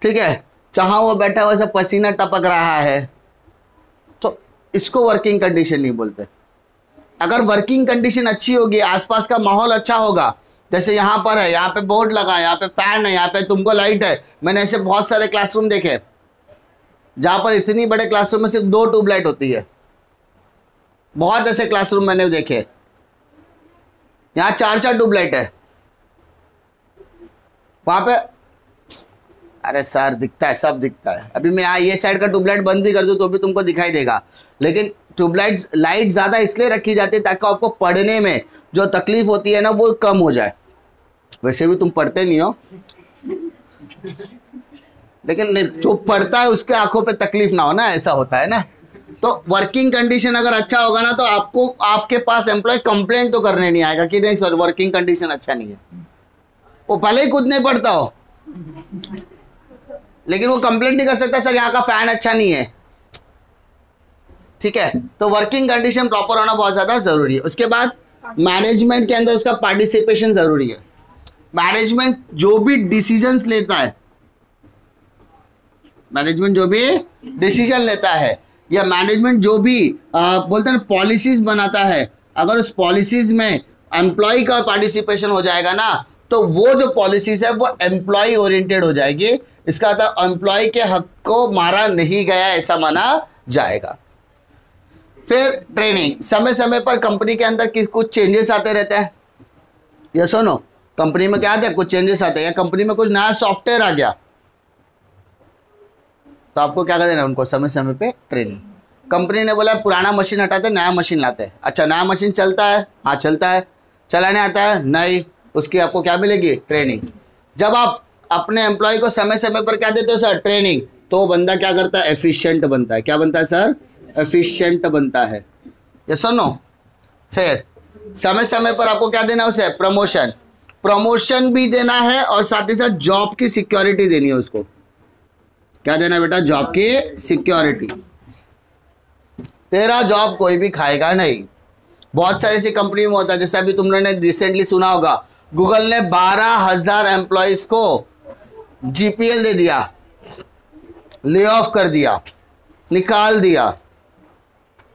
ठीक है। जहां वो बैठा है वैसे पसीना टपक रहा है, तो इसको वर्किंग कंडीशन नहीं बोलते। अगर वर्किंग कंडीशन अच्छी होगी, आसपास का माहौल अच्छा होगा, जैसे यहाँ पर है, यहाँ पे बोर्ड लगा है, यहाँ पे फैन है, यहाँ पे तुमको लाइट है। मैंने ऐसे बहुत सारे क्लासरूम देखे जहाँ पर इतनी बड़े क्लासरूम में सिर्फ 2 ट्यूबलाइट होती है। बहुत ऐसे क्लासरूम मैंने देखे, यहाँ 4-4 ट्यूबलाइट है, वहाँ पे अरे सर दिखता है, सब दिखता है। अभी मैं यहाँ ये साइड का ट्यूबलाइट बंद भी कर दूँ तो भी तुमको दिखाई देगा, लेकिन ट्यूबलाइट लाइट ज़्यादा इसलिए रखी जाती है ताकि आपको पढ़ने में जो तकलीफ होती है ना वो कम हो जाए। वैसे भी तुम पढ़ते नहीं हो, लेकिन जो पढ़ता है उसके आंखों पे तकलीफ ना हो ना, ऐसा होता है ना। तो वर्किंग कंडीशन अगर अच्छा होगा ना तो आपको आपके पास एम्प्लॉय कंप्लेंट तो करने नहीं आएगा कि नहीं सर वर्किंग कंडीशन अच्छा नहीं है, वो भले ही खुद नहीं पढ़ता हो, लेकिन वो कंप्लेंट नहीं कर सकता सर यहाँ का फैन अच्छा नहीं है। ठीक है, तो वर्किंग कंडीशन प्रॉपर होना बहुत ज्यादा जरूरी है। उसके बाद मैनेजमेंट के अंदर उसका पार्टिसिपेशन जरूरी है। मैनेजमेंट जो भी डिसीजंस लेता है, मैनेजमेंट जो भी डिसीजन लेता है या मैनेजमेंट जो भी बोलते हैं पॉलिसीज बनाता है, अगर उस पॉलिसीज में एम्प्लॉय का पार्टिसिपेशन हो जाएगा ना तो वो जो पॉलिसीज है वो एम्प्लॉय ओरिएंटेड हो जाएगी। इसका मतलब एम्प्लॉय के हक को मारा नहीं गया ऐसा माना जाएगा। फिर ट्रेनिंग, समय समय पर कंपनी के अंदर कुछ चेंजेस आते रहते हैं। ये सुनो, कंपनी में क्या आते हैं, कुछ चेंजेस आते हैं, या कंपनी में कुछ नया सॉफ्टवेयर आ गया तो आपको क्या कर देना, उनको समय समय पे ट्रेनिंग। कंपनी ने बोला पुराना मशीन हटाते नया मशीन लाते हैं, अच्छा नया मशीन चलता है, हाँ चलता है, चलाने आता है नहीं, उसकी आपको क्या मिलेगी, ट्रेनिंग। जब आप अपने एम्प्लॉय को समय समय पर क्या देते हो सर, ट्रेनिंग, तो बंदा क्या करता है, एफिशिएंट बनता है। क्या बनता है सर, एफिशिएंट बनता है। ये सुनो, फिर समय समय पर आपको क्या देना उसे, प्रमोशन। प्रमोशन भी देना है और साथ ही साथ जॉब की सिक्योरिटी देनी है उसको। क्या देना है बेटा, जॉब की सिक्योरिटी। तेरा जॉब कोई भी खाएगा नहीं। बहुत सारी ऐसी कंपनी में होता है, जैसे अभी तुमने रिसेंटली सुना होगा, गूगल ने 12,000 एम्प्लॉयज को जीपीएल दे दिया, ले ऑफ कर दिया, निकाल दिया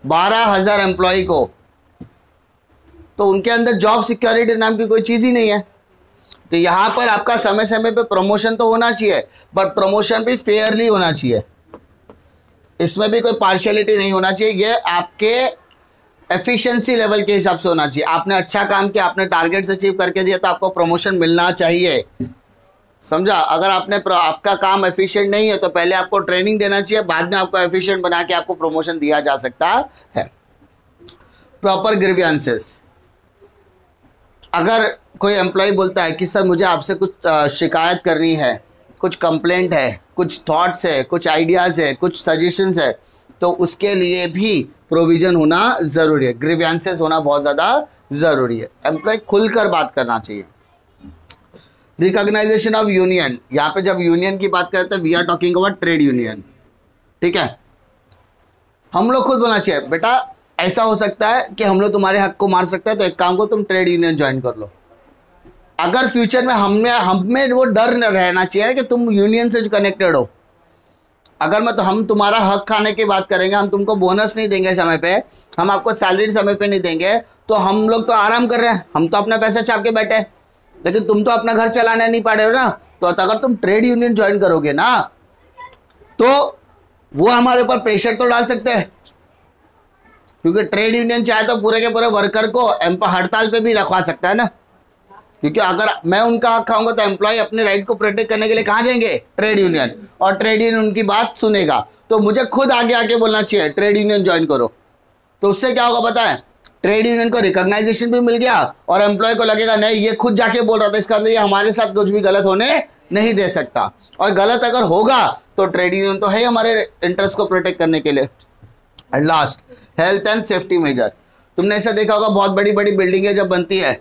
12,000 एम्प्लॉय को। तो उनके अंदर जॉब सिक्योरिटी नाम की कोई चीज ही नहीं है। तो यहां पर आपका समय समय पे प्रमोशन तो होना चाहिए, बट प्रमोशन भी फेयरली होना चाहिए, इसमें भी कोई पार्शियलिटी नहीं होना चाहिए। ये आपके एफिशिएंसी लेवल के हिसाब से होना चाहिए। आपने अच्छा काम किया, आपने टारगेट्स अचीव करके दिया तो आपको प्रमोशन मिलना चाहिए, समझा। अगर आपका काम एफिशिएंट नहीं है तो पहले आपको ट्रेनिंग देना चाहिए, बाद में आपको एफिशिएंट बना के आपको प्रमोशन दिया जा सकता है। प्रॉपर ग्रीवियंसेस, अगर कोई एम्प्लॉय बोलता है कि सर मुझे आपसे कुछ शिकायत करनी है, कुछ कंप्लेंट है, कुछ थॉट्स है, कुछ आइडियाज़ है, कुछ सजेशंस है, तो उसके लिए भी प्रोविजन होना ज़रूरी है, ग्रीवियंसेस होना बहुत ज़्यादा ज़रूरी है। एम्प्लॉय खुलकर बात करना चाहिए। रिकॉग्नाइजेशन ऑफ यूनियन, यहाँ पे जब यूनियन की बात करते हैं we are talking about trade union, ठीक है। हम लोग खुद बोलना चाहिए बेटा ऐसा हो सकता है कि हम लोग तुम्हारे हक को मार सकते हैं, तो एक काम को तुम ट्रेड यूनियन ज्वाइन कर लो। अगर फ्यूचर में हमें वो डर न रहना चाहिए कि तुम यूनियन से कनेक्टेड हो। अगर हम तुम्हारा हक खाने की बात करेंगे, हम तुमको बोनस नहीं देंगे समय पे, हम आपको सैलरी समय पे नहीं देंगे, तो हम लोग तो आराम कर रहे हैं, हम तो अपना पैसा छाप के बैठे, लेकिन तुम तो अपना घर चलाने नहीं पा रहे हो ना। तो अगर तुम ट्रेड यूनियन ज्वाइन करोगे ना तो वो हमारे ऊपर प्रेशर तो डाल सकते हैं, क्योंकि ट्रेड यूनियन चाहे तो पूरे के पूरे वर्कर को हड़ताल पे भी रखवा सकता है ना। क्योंकि अगर मैं उनका हक खाऊंगा तो एम्प्लॉय अपने राइट को प्रोटेक्ट करने के लिए कहाँ जाएंगे, ट्रेड यूनियन, और ट्रेड यूनियन उनकी बात सुनेगा। तो मुझे खुद आगे आके बोलना चाहिए ट्रेड यूनियन ज्वाइन करो। तो उससे क्या होगा पता है, ट्रेड यूनियन को रिकॉग्नाइजेशन भी मिल गया और एम्प्लॉय को लगेगा नहीं ये खुद जाके बोल रहा था, इसका मतलब ये हमारे साथ कुछ भी गलत होने नहीं दे सकता। और गलत अगर होगा तो ट्रेड यूनियन तो है हमारे इंटरेस्ट को प्रोटेक्ट करने के लिए। And last, health and safety major. तुमने ऐसा देखा होगा बहुत बड़ी बड़ी बिल्डिंगें जब बनती है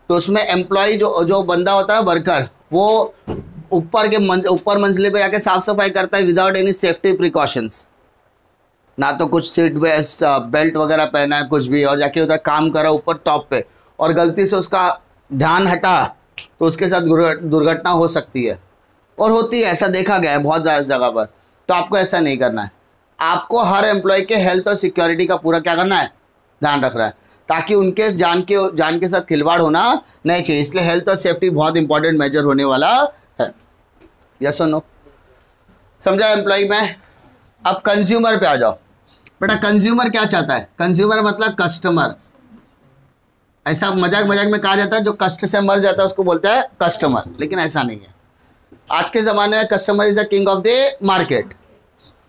तो उसमें एम्प्लॉय जो बंदा होता है वर्कर, वो ऊपर मंजिले पे जाके साफ सफाई करता है विदाउट एनी सेफ्टी प्रिकॉशंस, ना तो कुछ सीट बेल्ट वगैरह पहना है कुछ भी, और जाके उधर काम करा ऊपर टॉप पे, और गलती से उसका ध्यान हटा तो उसके साथ दुर्घटना हो सकती है और होती है, ऐसा देखा गया है बहुत ज़्यादा जगह पर। तो आपको ऐसा नहीं करना है, आपको हर एम्प्लॉय के हेल्थ और सिक्योरिटी का पूरा क्या करना है, ध्यान रखना है, ताकि उनके जान के साथ खिलवाड़ होना नहीं चाहिए। इसलिए हेल्थ और सेफ्टी बहुत इंपॉर्टेंट मेजर होने वाला है। यस और नो, समझा एम्प्लॉय में। अब कंज्यूमर पे आ जाओ बेटा। कंज्यूमर क्या चाहता है, कंज्यूमर मतलब कस्टमर। ऐसा मजाक में कहा जाता है जो कष्ट से मर जाता है उसको बोलते हैं कस्टमर, लेकिन ऐसा नहीं है। आज के ज़माने में customer is the king of the market.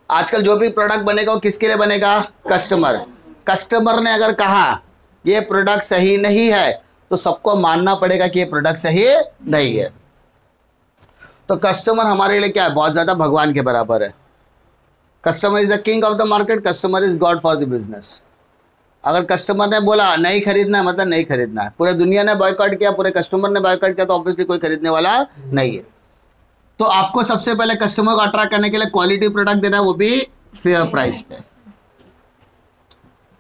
आजकल जो भी प्रोडक्ट बनेगा वो किसके लिए बनेगा, कस्टमर। कस्टमर ने अगर कहा ये प्रोडक्ट सही नहीं है तो सबको मानना पड़ेगा कि ये प्रोडक्ट सही नहीं है। तो कस्टमर हमारे लिए क्या है, बहुत ज्यादा भगवान के बराबर है। Customer is the king of the market, customer is God for the business. अगर कस्टमर ने बोला नहीं खरीदना है मतलब नहीं खरीदना है, पूरे दुनिया ने बॉयकॉट किया, पूरे कस्टमर ने बॉयकॉट किया, तो ऑब्वियसली कोई खरीदने वाला नहीं है। तो आपको सबसे पहले कस्टमर को अट्रैक्ट करने के लिए क्वालिटी प्रोडक्ट देना है, वो भी फेयर प्राइस पे।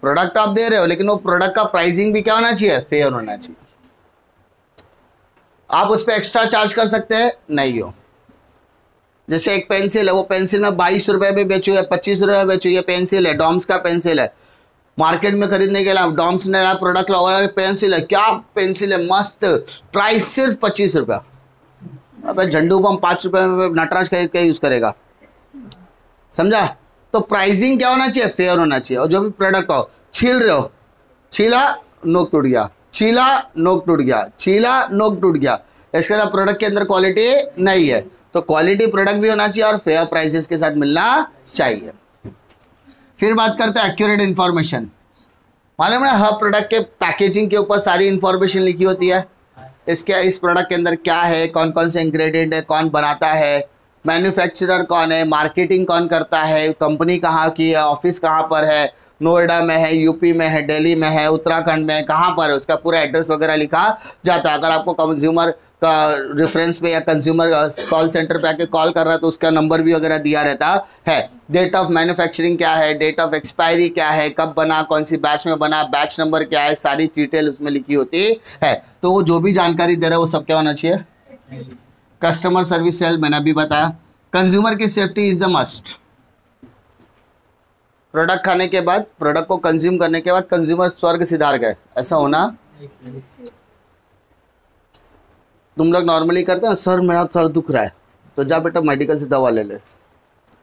प्रोडक्ट आप दे रहे हो लेकिन वो प्रोडक्ट का प्राइसिंग भी क्या होना चाहिए, फेयर होना चाहिए। आप उस पर एक्स्ट्रा चार्ज कर सकते हैं, नहीं हो। जैसे एक पेंसिल है, वो पेंसिल में 22 रुपए में बेचू या 25 रुपए में बेचू, ये पेंसिल है, डॉम्स का पेंसिल है, मार्केट में खरीदने के लिए डॉम्स ने प्रोडक्ट लगा, पेंसिल है, क्या पेंसिल है, मस्त, प्राइस सिर्फ 25 रुपया। अब झंडू बम 5 रुपए में नटराज खरीद के यूज करेगा, समझा। तो प्राइसिंग क्या होना चाहिए, फेयर होना चाहिए। और जो भी प्रोडक्ट हो, छील रहे हो, छीला नोक टूट गया, छीला नोक टूट गया, छीला नोक टूट गया, इसके साथ प्रोडक्ट के अंदर क्वालिटी नहीं है। तो क्वालिटी प्रोडक्ट भी होना चाहिए और फेयर प्राइसेस के साथ मिलना चाहिए। फिर बात करते हैं एक्यूरेट इन्फॉर्मेशन। मालूम है हर प्रोडक्ट के पैकेजिंग के ऊपर सारी इंफॉर्मेशन लिखी होती है। इसके इस प्रोडक्ट के अंदर क्या है, कौन कौन से इंग्रेडिएंट है, कौन बनाता है, मैन्युफैक्चरर कौन है, मार्केटिंग कौन करता है, कंपनी कहाँ की है, ऑफिस कहाँ पर है, नोएडा में है, यूपी में है, दिल्ली में है, उत्तराखंड में है, कहाँ पर है, उसका पूरा एड्रेस वगैरह लिखा जाता है। अगर आपको कंज्यूमर का रेफरेंस पे या कंज्यूमर कॉल सेंटर पे आके कॉल कर रहा है तो उसका नंबर भी वगैरह दिया रहता है। डेट ऑफ मैन्युफैक्चरिंग क्या है, डेट ऑफ एक्सपायरी क्या है, कब बना, कौन सी बैच में बना, बैच नंबर क्या है, सारी डिटेल उसमें लिखी होती है। तो वो जो भी जानकारी दे रहा है वो सब क्या होना चाहिए। कस्टमर सर्विस सेल मैंने अभी बताया। कंज्यूमर की safety is the must. Product खाने के बाद, प्रोडक्ट को कंज्यूम करने के बाद कंज्यूमर स्वर्ग सिधार गए, ऐसा होना। तुम लोग नॉर्मली करते हैं, सर मेरा सर दुख रहा है, तो जा बेटा मेडिकल से दवा ले ले।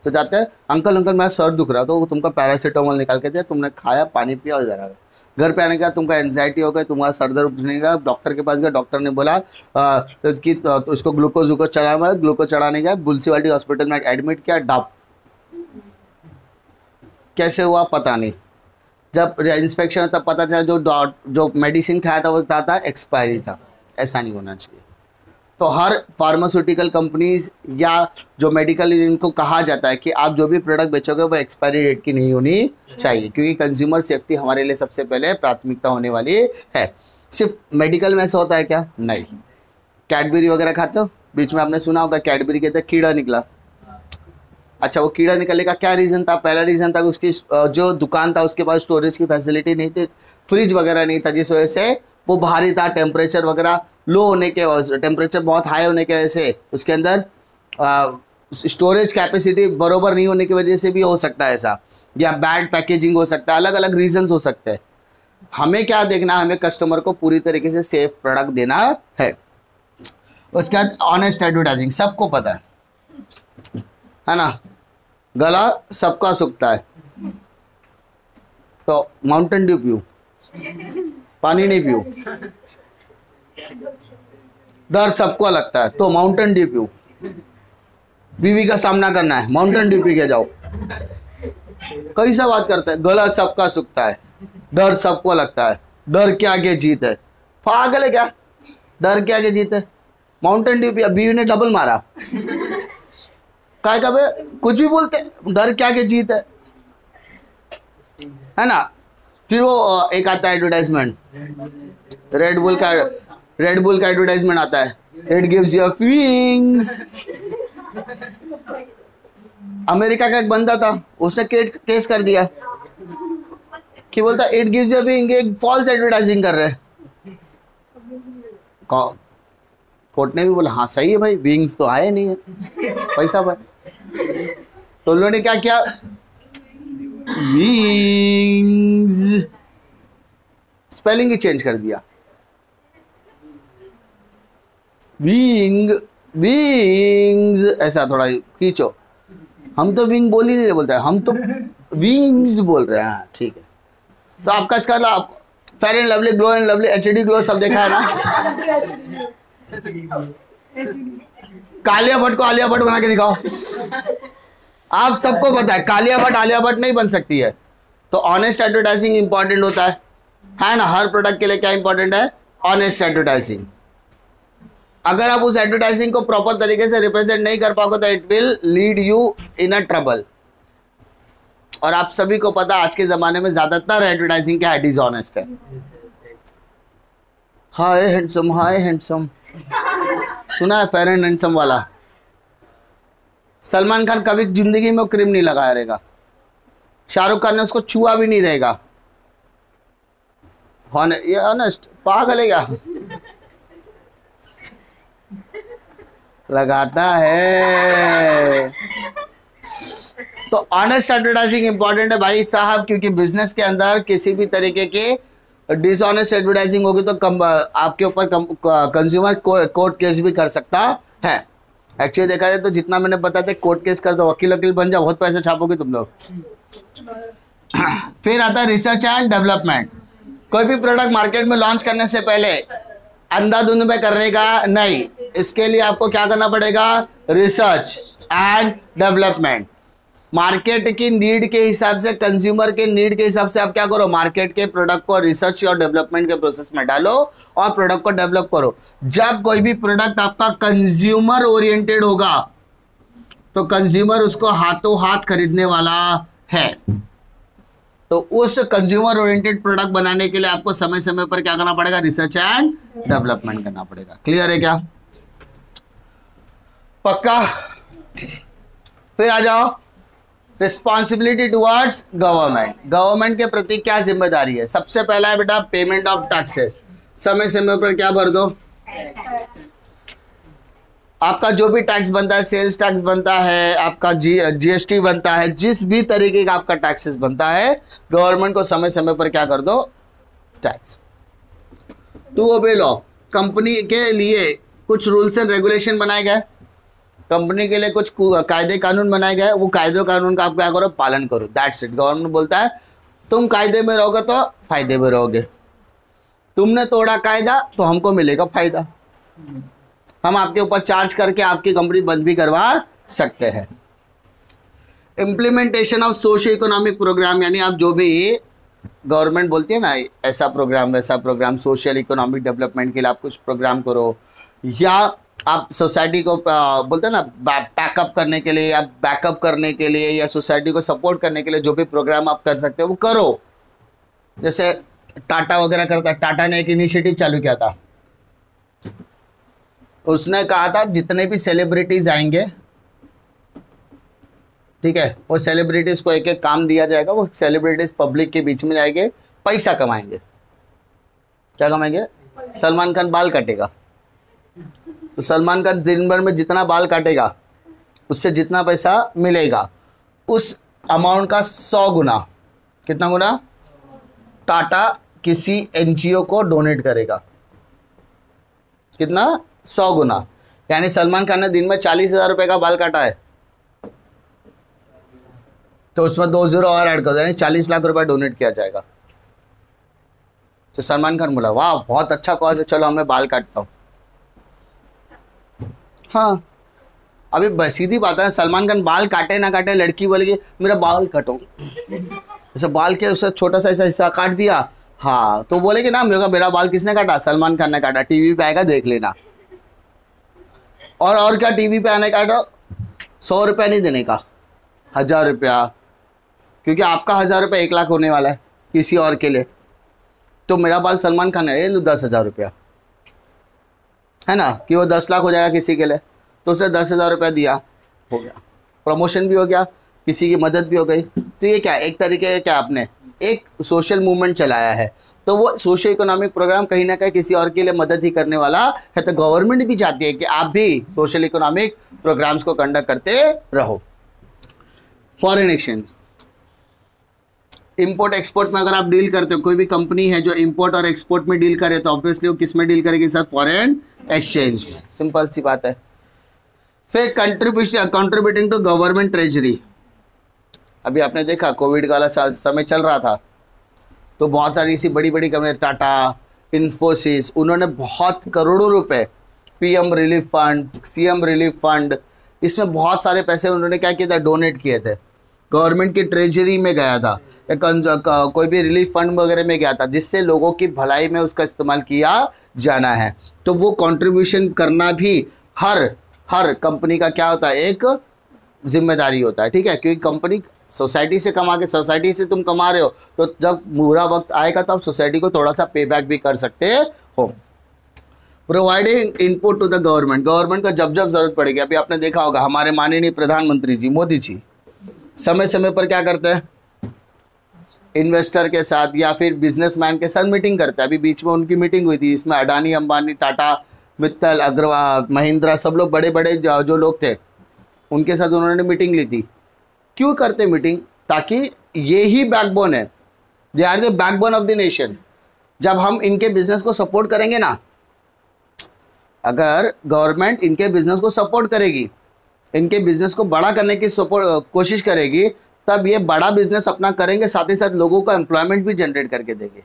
तो जाते हैं, अंकल अंकल मेरा सर दुख रहा है, तो तुमका पैरासीटामोल निकाल के दिया, तुमने खाया, पानी पिया और जरा घर पे आने के बाद तुमका एंजाइटी हो गया, तुम्हारा सर दर्द उठने का, डॉक्टर के पास गया, डॉक्टर ने बोला कि तो इसको ग्लूकोज वूकोज चढ़ाना, ग्लूकोज चढ़ाने गया, बुलसीवाड़ी हॉस्पिटल में एडमिट किया, डाप कैसे हुआ पता नहीं। जब इंस्पेक्शन तब पता चला जो मेडिसिन खाया था वो था एक्सपायरी था। ऐसा नहीं होना चाहिए। तो हर फार्मास्यूटिकल कंपनीज या जो मेडिकल इनको कहा जाता है कि आप जो भी प्रोडक्ट बेचोगे वो एक्सपायरी डेट की नहीं होनी चाहिए, क्योंकि कंज्यूमर सेफ्टी हमारे लिए सबसे पहले प्राथमिकता होने वाली है। सिर्फ मेडिकल में ऐसा होता है क्या, नहीं। कैडबरी वगैरह खाते हो, बीच में आपने सुना होगा कैडबरी के अंदर कीड़ा निकला। अच्छा, वो कीड़ा निकलने का क्या रीज़न था? पहला रीज़न था कि उसकी जो दुकान था उसके पास स्टोरेज की फैसिलिटी नहीं थी, फ्रिज वगैरह नहीं था, जिस वजह से वो भारी था, टेम्परेचर वगैरह लो होने के, टेम्परेचर बहुत हाई होने की वजह से उसके अंदर स्टोरेज कैपेसिटी बरोबर नहीं होने की वजह से भी हो सकता है ऐसा, या बैड पैकेजिंग हो सकता है, अलग अलग रीजंस हो सकते हैं। हमें क्या देखना, हमें कस्टमर को पूरी तरीके से सेफ प्रोडक्ट देना है। उसके बाद ऑनेस्ट एडवर्टाइजिंग, सबको पता है ना, गला सबका सूखता है, तो माउंटेन ड्यू पियो, पानी नहीं पियो। डर सबको लगता है तो माउंटेन ड्यू पियो। बीवी का सामना करना है, माउंटेन ड्यू पी के जाओ। कैसा बात करता है, गला सबका सूखता है, डर सबको लगता है, डर के आगे जीत है। पागल है क्या, डर के आगे जीत है, माउंटेन ड्यू पिया। बीवी ने डबल मारा, काय का बे कुछ भी बोलते, डर के आगे जीत है ना। फिर वो एक आता है एडवर्टाइजमेंट, रेड बुल का एडवर्टाइजमेंट आता है, it gives you wings. America का एक बंदा था, उसने केस कर दिया कि बोलता इट गिव्स यू विंग, एक फॉल्स एडवर्टाइजिंग कर रहे हैं। कोर्ट ने भी बोला हाँ सही है भाई, विंग्स तो आए नहीं है, पैसा भाई। तो उन्होंने क्या किया, विंग्स स्पेलिंग ही चेंज कर दिया, विंग्स ऐसा थोड़ा खींचो। हम तो विंग बोल ही नहीं बोलता है, हम तो विंग्स बोल रहे हैं। ठीक है, तो आपका इसका fair and lovely, glow and lovely, HD glow सब देखा है ना। कालिया भट्ट को आलिया भट्ट बना के दिखाओ। आप सबको पता है कालिया भट्ट आलिया भट्ट नहीं बन सकती है, तो ऑनेस्ट एडवर्टाइजिंग इंपॉर्टेंट होता है ना। हर प्रोडक्ट के लिए क्या इंपॉर्टेंट है? Honest advertising. अगर आप उस एडवर्टाइजिंग को प्रॉपर तरीके से रिप्रेजेंट नहीं कर पाओगे तो it will lead you in a trouble. और आप सभी को पता आज के जमाने में ज्यादातर एडवर्टाइजिंग क्या है? डिसऑनेस्ट है। हाय हैंडसम, हाय हैंडसम, सुना है फेयर एंड हैंडसम वाला? सलमान खान कभी जिंदगी में क्रीम नहीं लगाया रहेगा, शाहरुख खान ने उसको छुआ भी नहीं रहेगा। ये ऑनेस्ट पागल है क्या? लगाता है। तो ऑनेस्ट एडवर्टाइजिंग इंपॉर्टेंट है भाई साहब, क्योंकि बिजनेस के अंदर किसी भी तरीके के डिसऑनेस्ट एडवर्टाइजिंग होगी तो आपके ऊपर कंज्यूमर कोर्ट केस भी कर सकता है। एक्चुअली देखा जाए तो जितना मैंने बताया था कोर्ट केस कर दो, वकील वकील बन जाओ, बहुत पैसे छापोगे तुम लोग। फिर आता है रिसर्च एंड डेवलपमेंट। कोई भी प्रोडक्ट मार्केट में लॉन्च करने से पहले अंधाधुंध में करने का नहीं, इसके लिए आपको क्या करना पड़ेगा? Research and development. मार्केट की नीड के हिसाब से, कंज्यूमर के नीड के हिसाब से आप क्या करो? मार्केट के प्रोडक्ट को रिसर्च और डेवलपमेंट के प्रोसेस में डालो और प्रोडक्ट को डेवलप करो। जब कोई भी प्रोडक्ट आपका कंज्यूमर ओरिएंटेड होगा तो कंज्यूमर उसको हाथों हाथ खरीदने वाला है। तो उस कंज्यूमर ओरिएंटेड प्रोडक्ट बनाने के लिए आपको समय समय पर क्या करना पड़ेगा? रिसर्च एंड डेवलपमेंट करना पड़ेगा। क्लियर है क्या? पक्का? फिर आ जाओ रिस्पॉन्सिबिलिटी टुवर्ड्स गवर्नमेंट। गवर्नमेंट के प्रति क्या जिम्मेदारी है? सबसे पहला है बेटा पेमेंट ऑफ टैक्सेस। समय समय पर क्या भर दो? आपका जो भी टैक्स बनता है, सेल्स टैक्स बनता है, आपका जीएसटी बनता है, जिस भी तरीके का आपका टैक्सेस बनता है, गवर्नमेंट को समय समय पर क्या कर दो? Tax. To obey law. Company के लिए कुछ रूल्स एंड रेगुलेशन बनाए गए, कंपनी के लिए कुछ कायदे कानून बनाए गए, वो कायदे कानून का आप क्या करो? पालन करो। That's it. गवर्नमेंट बोलता है तुम कायदे में रहोगे तो फायदे में रहोगे, तुमने तोड़ा कायदा तो हमको मिलेगा फायदा, हम आपके ऊपर चार्ज करके आपकी कंपनी बंद भी करवा सकते हैं। Implementation of socio economic programme, यानी आप जो भी गवर्नमेंट बोलती है ना ऐसा प्रोग्राम वैसा प्रोग्राम, सोशल इकोनॉमिक डेवलपमेंट के लिए आप कुछ प्रोग्राम करो, या आप सोसाइटी को बोलते हैं ना बैकअप करने के लिए या बैकअप करने के लिए या सोसाइटी को सपोर्ट करने के लिए जो भी प्रोग्राम आप कर सकते हो वो करो। जैसे टाटा वगैरह करता, टाटा ने एक इनिशिएटिव चालू किया था, उसने कहा था जितने भी सेलिब्रिटीज आएंगे, ठीक है, वो सेलिब्रिटीज को एक एक काम दिया जाएगा, वो सेलिब्रिटीज पब्लिक के बीच में जाएंगे, पैसा कमाएंगे। क्या कमाएंगे? सलमान खान बाल काटेगा, तो सलमान खान दिन भर में जितना बाल काटेगा उससे जितना पैसा मिलेगा उस अमाउंट का 100 गुना, कितना गुना? टाटा किसी एनजीओ को डोनेट करेगा। कितना? 100 गुना। यानी सलमान खान ने दिन में 40,000 रुपए का बाल काटा है तो उसमें 2 जीरो और ऐड कर दो, यानी 40 लाख रुपए डोनेट किया जाएगा। तो सलमान खान बोला वाह बहुत अच्छा कॉज है, चलो मैं बाल काटता हूँ। हाँ, अभी सीधी बात है, सलमान खान बाल काटे ना काटे, लड़की बोलेगी मेरा बाल काटो, जैसे बाल के उससे छोटा सा ऐसा हिस्सा काट दिया, हाँ, तो बोलेगी ना मेरा बाल किसने काटा? सलमान खान ने काटा, टीवी पे आएगा देख लेना। और क्या टीवी पे आने का? 100 रुपया नहीं देने का, 1000 रुपया, क्योंकि आपका 1000 रुपया 1 लाख होने वाला है किसी और के लिए। तो मेरा बाल सलमान खान है, लो 10,000 रुपया, है ना, कि वो 10 लाख हो जाएगा किसी के लिए, तो उसने 10,000 रुपया दिया, हो गया, प्रमोशन भी हो गया, किसी की मदद भी हो गई। तो ये क्या एक तरीके का क्या आपने एक सोशल मूवमेंट चलाया है, तो वो सोशियो इकोनॉमिक प्रोग्राम कहीं ना कहीं किसी और के लिए मदद ही करने वाला है। तो गवर्नमेंट भी चाहती है कि आप भी सोशल इकोनॉमिक प्रोग्राम्स को कंडक्ट करते रहो। फॉरेन एक्सचेंज, इंपोर्ट एक्सपोर्ट में अगर आप डील करते हो, कोई भी कंपनी है जो इंपोर्ट और एक्सपोर्ट में डील करे, तो ऑब्वियसली वो किस में डील करेगी सर? फॉरेन एक्सचेंज में। सिंपल सी बात है। फिर कंट्रीब्यूटिंग टू गवर्नमेंट ट्रेजरी। अभी आपने देखा कोविड का समय चल रहा था, तो बहुत सारी ऐसी बड़ी बड़ी कंपनी, टाटा, इन्फोसिस, उन्होंने बहुत करोड़ों रुपए PM relief fund, CM relief fund, इसमें बहुत सारे पैसे उन्होंने क्या किया था? डोनेट किए थे। गवर्नमेंट की ट्रेजरी में गया था, कोई भी रिलीफ फंड वगैरह में गया था, जिससे लोगों की भलाई में उसका इस्तेमाल किया जाना है। तो वो कंट्रीब्यूशन करना भी हर कंपनी का क्या होता है, एक जिम्मेदारी होता है, ठीक है। क्योंकि कंपनी सोसाइटी से कमा के, सोसाइटी से तुम कमा रहे हो, तो जब बुरा वक्त आएगा तो आप सोसाइटी को थोड़ा सा पे बैक भी कर सकते हो। Providing input to the government, government का जब जब जरूरत पड़ेगी, अभी आपने देखा होगा हमारे माननीय प्रधानमंत्री जी मोदी जी समय समय पर क्या करते हैं, इन्वेस्टर के साथ या फिर बिजनेसमैन के साथ मीटिंग करते हैं। अभी बीच में उनकी मीटिंग हुई थी, इसमें अडानी, अंबानी, टाटा, मित्तल, अग्रवाल, महिंद्रा, सब लोग बड़े बड़े जो लोग थे उनके साथ उन्होंने मीटिंग ली थी। क्यों करते मीटिंग? ताकि ये ही बैकबोन है, they are the backbone of the nation. जब हम इनके बिजनेस को सपोर्ट करेंगे ना, अगर गवर्नमेंट इनके बिजनेस को सपोर्ट करेगी, इनके बिजनेस को बड़ा करने की कोशिश करेगी, तब ये बड़ा बिजनेस अपना करेंगे, साथ ही साथ लोगों का एम्प्लॉयमेंट भी जनरेट करके देंगे।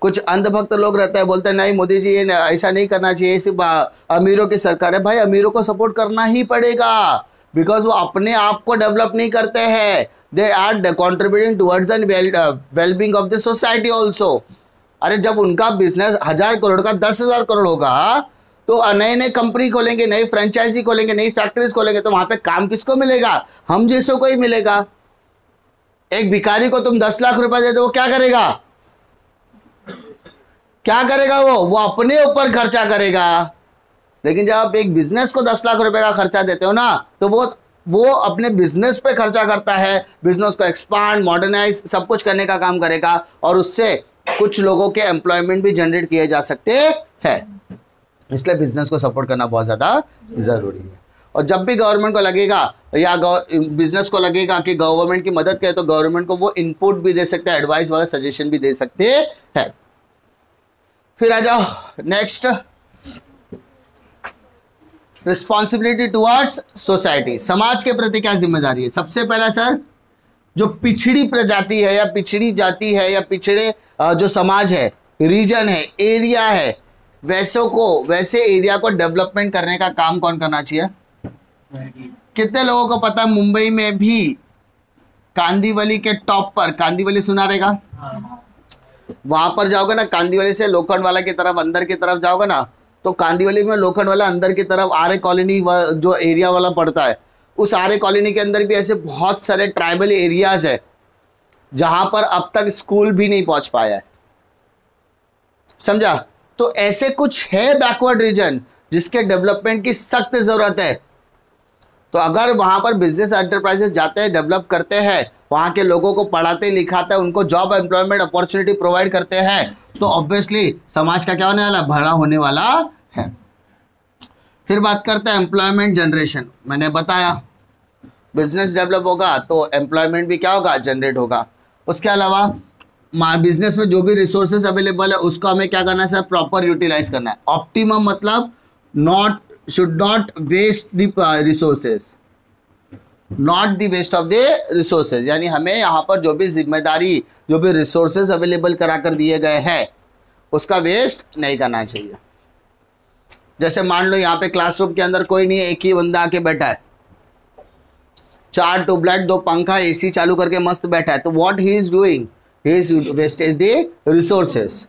कुछ अंधभक्त लोग रहते हैं, बोलते हैं नहीं मोदी जी ये ऐसा नहीं करना चाहिए, सिर्फ अमीरों की सरकार है। भाई अमीरों को सपोर्ट करना ही पड़ेगा, बिकॉज वो अपने आप को डेवलप नहीं करते हैं, they are contributing towards and wellbeing of the society also. अरे जब उनका बिजनेस 1000 करोड़ का 10,000 करोड़ होगा, तो नए नए कंपनी खोलेंगे, नई फ्रेंचाइजी खोलेंगे, नई फैक्ट्रीज खोलेंगे, तो वहां पे काम किसको मिलेगा? हम जैसों को ही मिलेगा। एक भिखारी को तुम 10 लाख रुपए दे दो, वो क्या करेगा? क्या करेगा? वो अपने ऊपर खर्चा करेगा। लेकिन जब आप एक बिजनेस को 10 लाख रुपए का खर्चा देते हो ना, तो वो अपने बिजनेस पे खर्चा करता है, बिजनेस को एक्सपांड, मॉडर्नाइज, सब कुछ करने का काम करेगा, और उससे कुछ लोगों के एम्प्लॉयमेंट भी जनरेट किए जा सकते हैं। इसलिए बिजनेस को सपोर्ट करना बहुत ज़्यादा ज़रूरी है। और जब भी गवर्नमेंट को लगेगा या बिजनेस को लगेगा कि गवर्नमेंट की मदद करे, तो गवर्नमेंट को वो इनपुट भी दे सकते हैं, एडवाइस वगैरह सजेशन भी दे सकते हैं। फिर आ जाओ नेक्स्ट, रिस्पॉन्सिबिलिटी टुवर्ड्स सोसाइटी, समाज के प्रति क्या जिम्मेदारी है? सबसे पहला सर, जो पिछड़ी प्रजाति है या पिछड़ी जाति है या पिछड़े जो समाज है, रीजन है, एरिया है, वैसे एरिया को डेवलपमेंट करने का काम कौन करना चाहिए? कितने लोगों को पता है मुंबई में भी कांदीवली के टॉप पर, कांदीवली सुना रहेगा, वहां पर जाओगे ना, कांदीवली से लोखंडवाला की तरफ अंदर की तरफ जाओगे ना, तो कांदीवली में लोखंडवाला अंदर की तरफ आर्य कॉलोनी जो एरिया वाला पड़ता है, उस आर्य कॉलोनी के अंदर भी ऐसे बहुत सारे ट्राइबल एरियाज है जहां पर अब तक स्कूल भी नहीं पहुंच पाया है, समझा? तो ऐसे कुछ है बैकवर्ड रीजन जिसके डेवलपमेंट की सख्त जरूरत है। तो अगर वहां पर बिजनेस एंटरप्राइजेस जाते हैं, डेवलप करते हैं, वहां के लोगों को पढ़ाते लिखाते हैं, उनको जॉब एम्प्लॉयमेंट अपॉर्चुनिटी प्रोवाइड करते हैं, तो ऑब्वियसली समाज का क्या होने वाला? भला होने वाला है। फिर बात करते हैं एम्प्लॉयमेंट जनरेशन। मैंने बताया बिजनेस डेवलप होगा तो एम्प्लॉयमेंट भी क्या होगा? जनरेट होगा। उसके अलावा बिजनेस में जो भी रिसोर्सेज अवेलेबल है उसको हमें क्या करना है? प्रॉपर यूटिलाइज करना है। ऑप्टिमम मतलब should not waste the resources, not the waste of the resources, यानी हमें यहाँ पर जो भी जिम्मेदारी, जो भी रिसोर्सेज अवेलेबल करा कर दिए गए हैं उसका वेस्ट नहीं करना चाहिए। जैसे मान लो यहाँ पे क्लासरूम के अंदर कोई नहीं है, एक ही बंदा आके बैठा है, 4 ट्यूबलाइट 2 पंखा एसी चालू करके मस्त बैठा है, तो what he is doing? He is wastage the resources.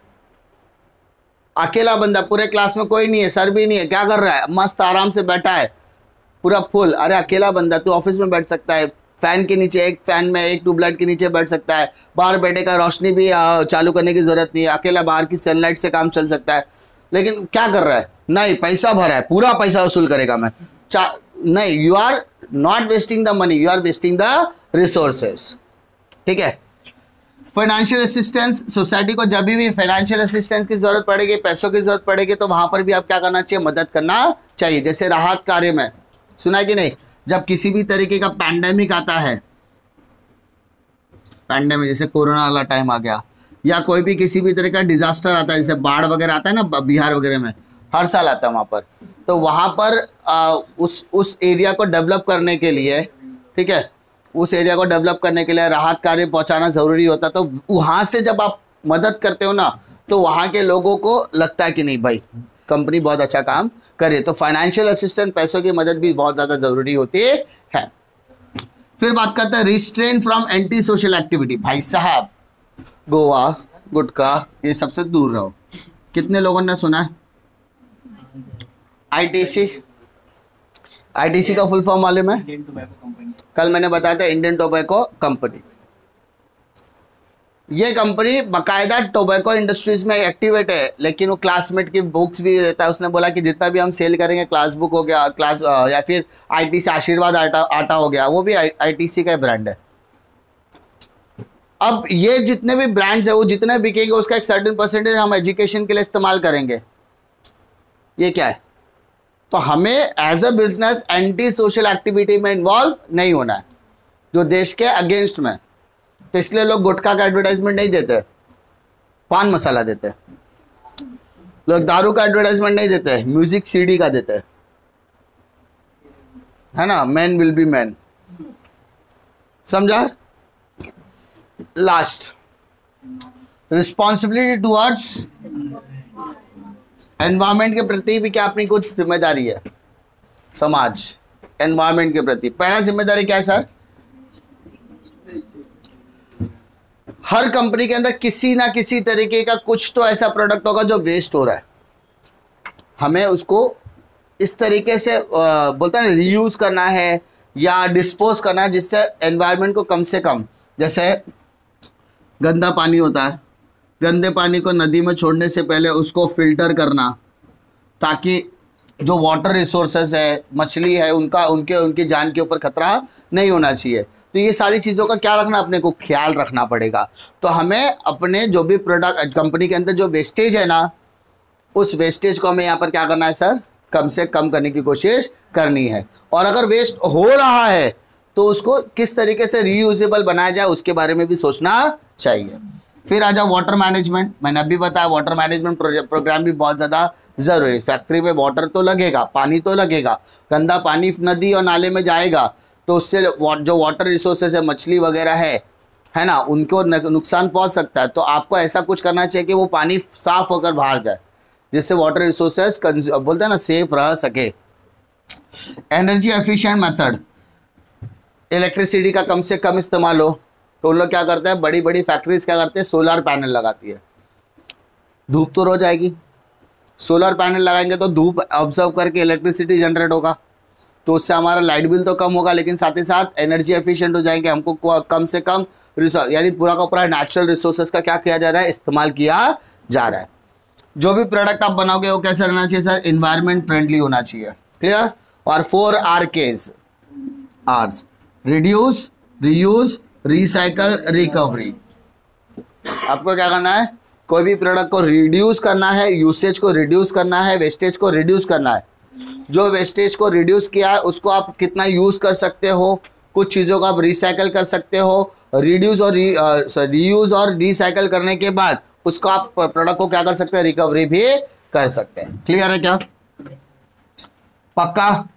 अकेला बंदा, पूरे क्लास में कोई नहीं है, सर भी नहीं है, क्या कर रहा है? मस्त आराम से बैठा है पूरा फुल। अरे अकेला बंदा, तू ऑफिस में बैठ सकता है, फैन के नीचे, एक फैन में एक ट्यूबलाइट के नीचे बैठ सकता है, बाहर बैठे का रोशनी भी चालू करने की जरूरत नहीं है, अकेला बाहर की सनलाइट से काम चल सकता है। लेकिन क्या कर रहा है? नहीं, पैसा भरा है, पूरा पैसा वसूल करेगा मैं। नहीं, you are not wasting the money, you are wasting the resources. ठीक है। फाइनेंशियल असिस्टेंस, सोसाइटी को जब भी फाइनेंशियल असिस्टेंस की जरूरत पड़ेगी, पैसों की जरूरत पड़ेगी, तो वहां पर भी आप क्या करना चाहिए? मदद करना चाहिए। जैसे राहत कार्य में सुना है कि नहीं, जब किसी भी तरीके का पैंडेमिक आता है, पैंडेमिक जैसे कोरोना वाला टाइम आ गया, या कोई भी किसी भी तरह का डिजास्टर आता है, जैसे बाढ़ वगैरह आता है ना, बिहार वगैरह में हर साल आता है वहां पर, तो वहां पर उस एरिया को डेवलप करने के लिए, ठीक है, उस एरिया को डेवलप करने के लिए राहत कार्य पहुंचाना जरूरी होता है। तो वहां से जब आप मदद करते हो ना, तो वहां के लोगों को लगता है कि नहीं भाई कंपनी बहुत अच्छा काम करे, तो फाइनेंशियल असिस्टेंट, पैसों की मदद भी बहुत ज्यादा जरूरी होती है। फिर बात करते हैं restrain from anti social activity. भाई साहब गोवा गुटखा ये सबसे दूर रहो। कितने लोगों ने सुना है आईटीसी? आईटीसी का फुल फॉर्म मालूम है? कल मैंने बताया था इंडियन टोबैको कंपनी। ये कंपनी बाकायदा टोबैको इंडस्ट्रीज में एक्टिवेट है, लेकिन वो क्लासमेट की बुक्स भी देता है। उसने बोला कि जितना भी हम सेल करेंगे, क्लास बुक हो गया, क्लास या फिर आईटीसी आशीर्वाद आटा हो गया, वो भी आईटीसी का ब्रांड है। अब ये जितने भी ब्रांड्स है वो जितने बिकेंगे उसका एक सर्टेन परसेंटेज हम एजुकेशन के लिए इस्तेमाल करेंगे। ये क्या है? तो हमें as a business anti social activity में इन्वॉल्व नहीं होना है जो देश के अगेंस्ट में। तो इसलिए लोग गुटखा का एडवर्टाइजमेंट नहीं देते, पान मसाला देते हैं। लोग दारू का एडवर्टाइजमेंट नहीं देते, म्यूजिक सीडी का देते हैं, है ना? मैन विल बी मैन, समझा? लास्ट, रिस्पॉन्सिबिलिटी टुवर्ड्स एनवायरमेंट के प्रति भी क्या अपनी कुछ जिम्मेदारी है समाज एनवायरमेंट के प्रति। पहला जिम्मेदारी क्या है सर? हर कंपनी के अंदर किसी ना किसी तरीके का कुछ तो ऐसा प्रोडक्ट होगा जो वेस्ट हो रहा है, हमें उसको इस तरीके से बोलते हैं रीयूज करना है या डिस्पोज करना है जिससे एनवायरनमेंट को कम से कम, जैसे गंदा पानी होता है, गंदे पानी को नदी में छोड़ने से पहले उसको फिल्टर करना ताकि जो वाटर रिसोर्सेज है, मछली है, उनकी जान के ऊपर खतरा नहीं होना चाहिए। तो ये सारी चीज़ों का क्या रखना, अपने को ख्याल रखना पड़ेगा। तो हमें अपने जो भी प्रोडक्ट कंपनी के अंदर जो वेस्टेज है ना, उस वेस्टेज को हमें यहाँ पर क्या करना है सर? कम से कम करने की कोशिश करनी है। और अगर वेस्ट हो रहा है तो उसको किस तरीके से रीयूजेबल बनाया जाए उसके बारे में भी सोचना चाहिए। फिर आ जाओ वाटर मैनेजमेंट। मैंने अभी बताया वाटर मैनेजमेंट प्रोग्राम भी बहुत ज़्यादा ज़रूरी। फैक्ट्री में वाटर तो लगेगा, पानी तो लगेगा, गंदा पानी नदी और नाले में जाएगा तो उससे जो वाटर रिसोर्सेज है, मछली वगैरह है ना, उनको नुकसान पहुंच सकता है। तो आपको ऐसा कुछ करना चाहिए कि वो पानी साफ होकर बाहर जाए जिससे वाटर रिसोर्सेज बोलते हैं ना सेफ रह सके। एनर्जी एफिशिएंट मेथड, इलेक्ट्रिसिटी का कम से कम इस्तेमाल हो। तो उन लोग क्या करते हैं, बड़ी बड़ी फैक्ट्रीज क्या करते हैं, सोलर पैनल लगाती है। धूप तो रो जाएगी, सोलर पैनल लगाएंगे तो धूप ऑब्जर्व करके इलेक्ट्रिसिटी जनरेट होगा, तो उससे हमारा लाइट बिल तो कम होगा, लेकिन साथ ही साथ एनर्जी एफिशिएंट हो जाएंगे। हमको कम से कम रिसोर्स यानी पूरा का पूरा नेचुरल रिसोर्सेज का क्या किया जा रहा है, इस्तेमाल किया जा रहा है। जो भी प्रोडक्ट आप बनाओगे वो कैसा रहना चाहिए सर? इन्वायरमेंट फ्रेंडली होना चाहिए। क्लियर? और 4 RKs, Rs, reduce, reuse, recycle, recovery. आपको क्या करना है? कोई भी प्रोडक्ट को रिड्यूस करना है, यूसेज को रिड्यूस करना है, वेस्टेज को रिड्यूस करना है। जो वेस्टेज को रिड्यूस किया है उसको आप कितना यूज कर सकते हो, कुछ चीज़ों को आप रिसाइकल कर सकते हो। रिड्यूस और रीयूज और रिसाइकल करने के बाद उसको आप प्रोडक्ट को क्या कर सकते हैं, रिकवरी भी कर सकते हैं। क्लियर है क्या? पक्का?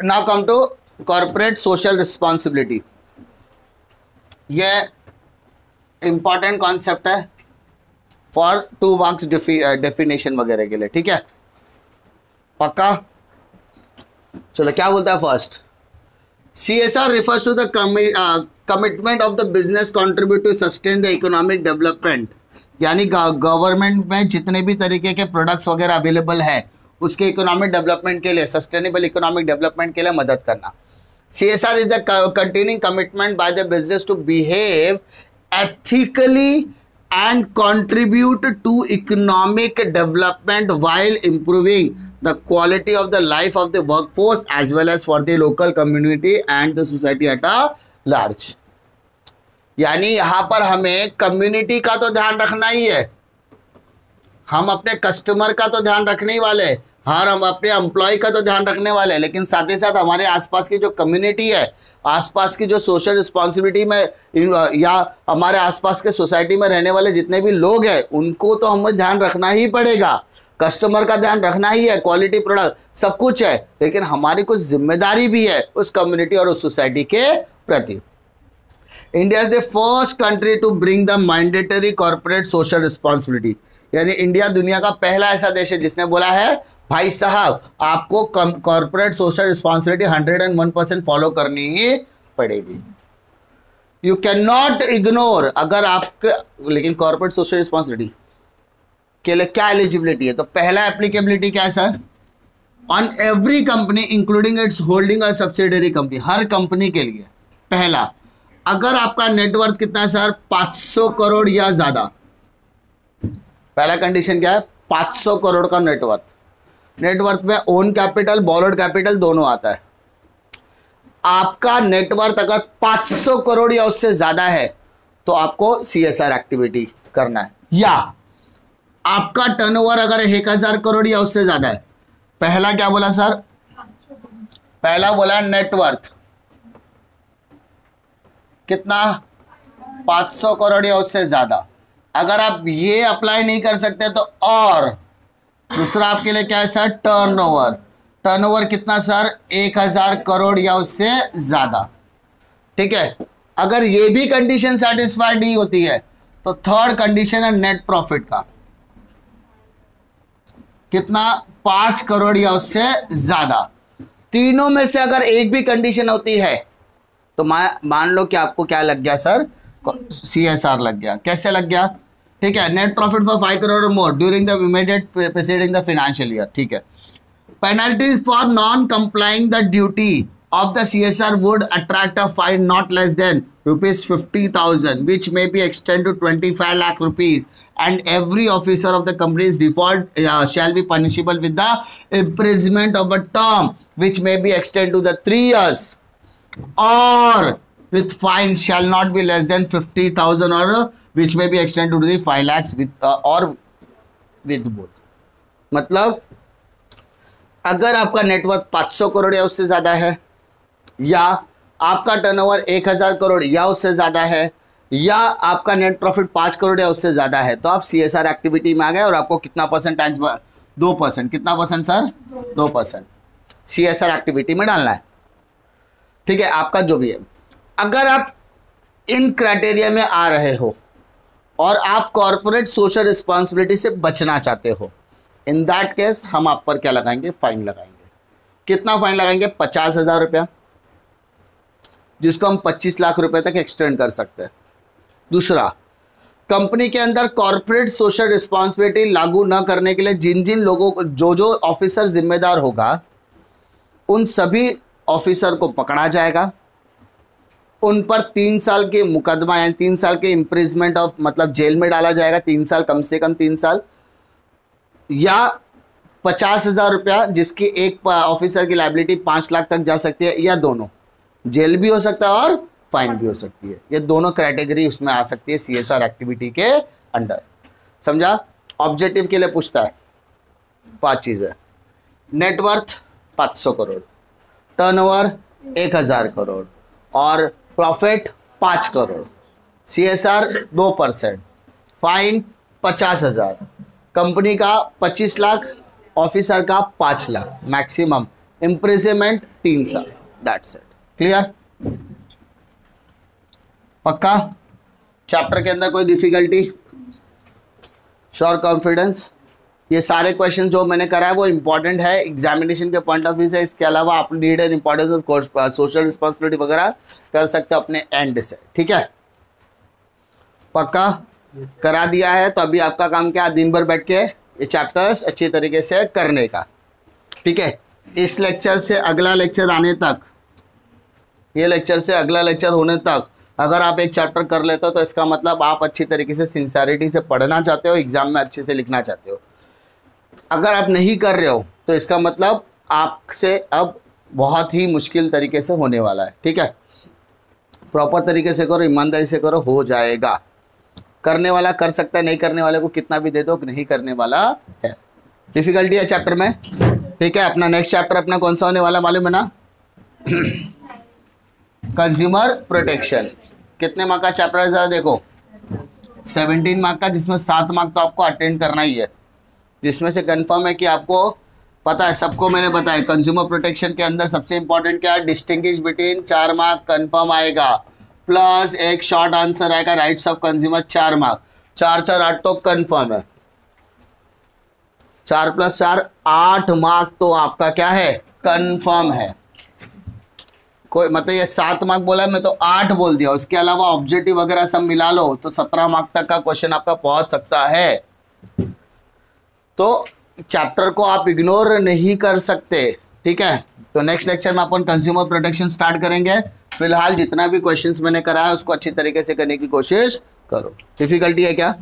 Now come to corporate social responsibility. ये इंपॉर्टेंट कॉन्सेप्ट है फॉर 2 मार्क्स डेफिनेशन वगैरह के लिए। ठीक है, पक्का? चलो क्या बोलता है first, CSR refers to the commitment of the business contribute to sustain the economic development। यानी गवर्नमेंट में जितने भी तरीके के प्रोडक्ट्स वगैरह अवेलेबल है उसके इकोनॉमिक डेवलपमेंट के लिए, सस्टेनेबल इकोनॉमिक डेवलपमेंट के लिए मदद करना। CSR is the continuing commitment by the business to behave ethically and contribute to economic development while improving the quality of the life of the workforce as well as for the local community and the society at a large। यानी यहाँ पर हमें community का तो ध्यान रखना ही है, हम अपने कस्टमर का तो ध्यान रखने ही वाले हैं, हाँ हम अपने एम्प्लॉय का तो ध्यान रखने वाले हैं, लेकिन साथ ही साथ हमारे आसपास की जो कम्युनिटी है, आसपास की जो सोशल रिस्पॉन्सिबिलिटी में या हमारे आसपास के सोसाइटी में रहने वाले जितने भी लोग हैं उनको तो हमें ध्यान रखना ही पड़ेगा। कस्टमर का ध्यान रखना ही है, क्वालिटी प्रोडक्ट सब कुछ है, लेकिन हमारी कुछ जिम्मेदारी भी है उस कम्युनिटी और उस सोसाइटी के प्रति। India is the first country to bring the mandatory corporate social responsibility. यानी इंडिया दुनिया का पहला ऐसा देश है जिसने बोला है भाई साहब आपको कॉर्पोरेट सोशल रिस्पॉन्सिबिलिटी 101% फॉलो करनी ही पड़ेगी। You can not ignore. अगर आपके, लेकिन कॉर्पोरेट सोशल रिस्पॉन्सिबिलिटी के लिए क्या एलिजिबिलिटी है? तो पहला एप्लीकेबिलिटी क्या है sir? On every company including it's holding और सब्सिडियरी कंपनी, हर कंपनी के लिए। पहला, अगर आपका नेटवर्थ कितना है सर? 500 करोड़ या ज्यादा। पहला कंडीशन क्या है? 500 करोड़ का नेटवर्थ। नेटवर्थ में ओन कैपिटल, बॉरोड कैपिटल दोनों आता है। आपका नेटवर्थ अगर 500 करोड़ या उससे ज्यादा है तो आपको CSR एक्टिविटी करना है। या आपका टर्नओवर अगर 1000 करोड़ या उससे ज्यादा है। पहला क्या बोला सर? पहला बोला नेटवर्थ कितना? 500 करोड़ या उससे ज्यादा। अगर आप ये अप्लाई नहीं कर सकते तो और दूसरा आपके लिए क्या है सर? टर्नओवर। टर्नओवर कितना सर? 1000 करोड़ या उससे ज्यादा। ठीक है, अगर ये भी कंडीशन सेटिस्फाइड नहीं होती है तो थर्ड कंडीशन है नेट प्रॉफिट का। कितना? 5 करोड़ या उससे ज्यादा। तीनों में से अगर एक भी कंडीशन होती है तो मान लो कि आपको क्या लग गया सर? CSR लग गया। कैसे लग गया? ठीक है, net profit for 5 crore more during the immediate preceding the financial year. ठीक है, penalties for non complying the duty of the CSR would attract a fine not less than rupees 50,000 which may be extended to 25 lakh rupees, and every officer of the company's default shall be punishable with the imprisonment of a term which may be extended to the 3 years or with fine shall not be less than 50,000 or which may be extended to the 5 lakhs with or with both। मतलब अगर आपका net worth 500 crore या उससे ज्यादा है, या आपका turnover 1000 crore या उससे ज्यादा है, या आपका नेट प्रॉफिट 5 करोड़ या उससे ज्यादा है, तो आप CSR एक्टिविटी में आ गए और आपको कितना परसेंटेज? 2%। कितना परसेंट सर? 2% CSR एक्टिविटी में डालना है। ठीक है, आपका जो भी है। अगर आप इन क्राइटेरिया में आ रहे हो और आप कॉर्पोरेट सोशल रिस्पॉन्सिबिलिटी से बचना चाहते हो, इन दैट केस हम आप पर क्या लगाएंगे? फाइन लगाएंगे। कितना फाइन लगाएंगे? 50,000 रुपया, जिसको हम 25 लाख रुपए तक एक्सटेंड कर सकते हैं। दूसरा, कंपनी के अंदर कॉर्पोरेट सोशल रिस्पॉन्सिबिलिटी लागू न करने के लिए जिन जिन लोगों को, जो ऑफिसर जिम्मेदार होगा, उन सभी ऑफिसर को पकड़ा जाएगा। उन पर 3 साल के मुकदमा यानी 3 साल के इम्प्रिजमेंट ऑफ मतलब जेल में डाला जाएगा। 3 साल, कम से कम 3 साल, या 50,000 रुपया, जिसकी एक ऑफिसर की लायबिलिटी 5 लाख तक जा सकती है, या दोनों। जेल भी हो सकता है और फाइन भी हो सकती है। ये दोनों कैटेगरी उसमें आ सकती है CSR एक्टिविटी के अंडर। समझा? ऑब्जेक्टिव के लिए पूछता है 5 चीजें: नेटवर्थ 500 करोड़, टर्नओवर 1000 करोड़ और profit 5 crore, CSR 2%, fine 50,000, company का 25 लाख, ऑफिसर का 5 लाख, मैक्सिमम इम्प्रिजनमेंट 3 साल। That's it. क्लियर? पक्का? चैप्टर के अंदर कोई डिफिकल्टी? Sure confidence? ये सारे क्वेश्चन जो मैंने करा है वो इंपॉर्टेंट है एग्जामिनेशन के पॉइंट ऑफ व्यू से। इसके अलावा आप need and importance of social responsibility वगैरह कर सकते हो अपने एंड से। ठीक है? पक्का? करा दिया है तो अभी आपका काम क्या? दिन भर बैठ के ये चैप्टर्स अच्छी तरीके से करने का। ठीक है? इस लेक्चर से अगला लेक्चर आने तक, ये लेक्चर से अगला लेक्चर होने तक अगर आप एक चैप्टर कर लेते हो तो इसका मतलब आप अच्छी तरीके से सिंसियरिटी से पढ़ना चाहते हो, एग्जाम में अच्छे से लिखना चाहते हो। अगर आप नहीं कर रहे हो तो इसका मतलब आपसे अब बहुत ही मुश्किल तरीके से होने वाला है। ठीक है? प्रॉपर तरीके से करो, ईमानदारी से करो, हो जाएगा। करने वाला कर सकता है, नहीं करने वाले को कितना भी दे दो, नहीं करने वाला है। डिफिकल्टी है चैप्टर में। ठीक है? अपना नेक्स्ट चैप्टर अपना कौन सा होने वाला मालूम है ना? Consumer protection. कितने मार्क का चैप्टर है जरा देखो? 17 मार्क का, जिसमें 7 मार्क तो आपको अटेंड करना ही है। जिसमें से कंफर्म है कि आपको पता है, सबको मैंने बताया कंज्यूमर प्रोटेक्शन के अंदर सबसे इंपॉर्टेंट क्या है? डिस्टिंग्विश बिटवीन, 4 मार्क कंफर्म आएगा, प्लस एक शॉर्ट आंसर आएगा, राइट्स ऑफ कंज्यूमर 4 मार्क, 4 4 8 तो कंफर्म है। 4 + 4 8 मार्क तो आपका क्या है, कंफर्म है। कोई मतलब ये 7 मार्क बोला है, मैं तो 8 बोल दिया, उसके अलावा ऑब्जेक्टिव वगैरह सब मिला लो तो 17 मार्क तक का क्वेश्चन आपका पहुंच सकता है। तो चैप्टर को आप इग्नोर नहीं कर सकते, ठीक है। तो नेक्स्ट लेक्चर में अपन कंज्यूमर प्रोटेक्शन स्टार्ट करेंगे। फिलहाल जितना भी क्वेश्चंस मैंने कराया उसको अच्छी तरीके से करने की कोशिश करो। डिफिकल्टी है क्या?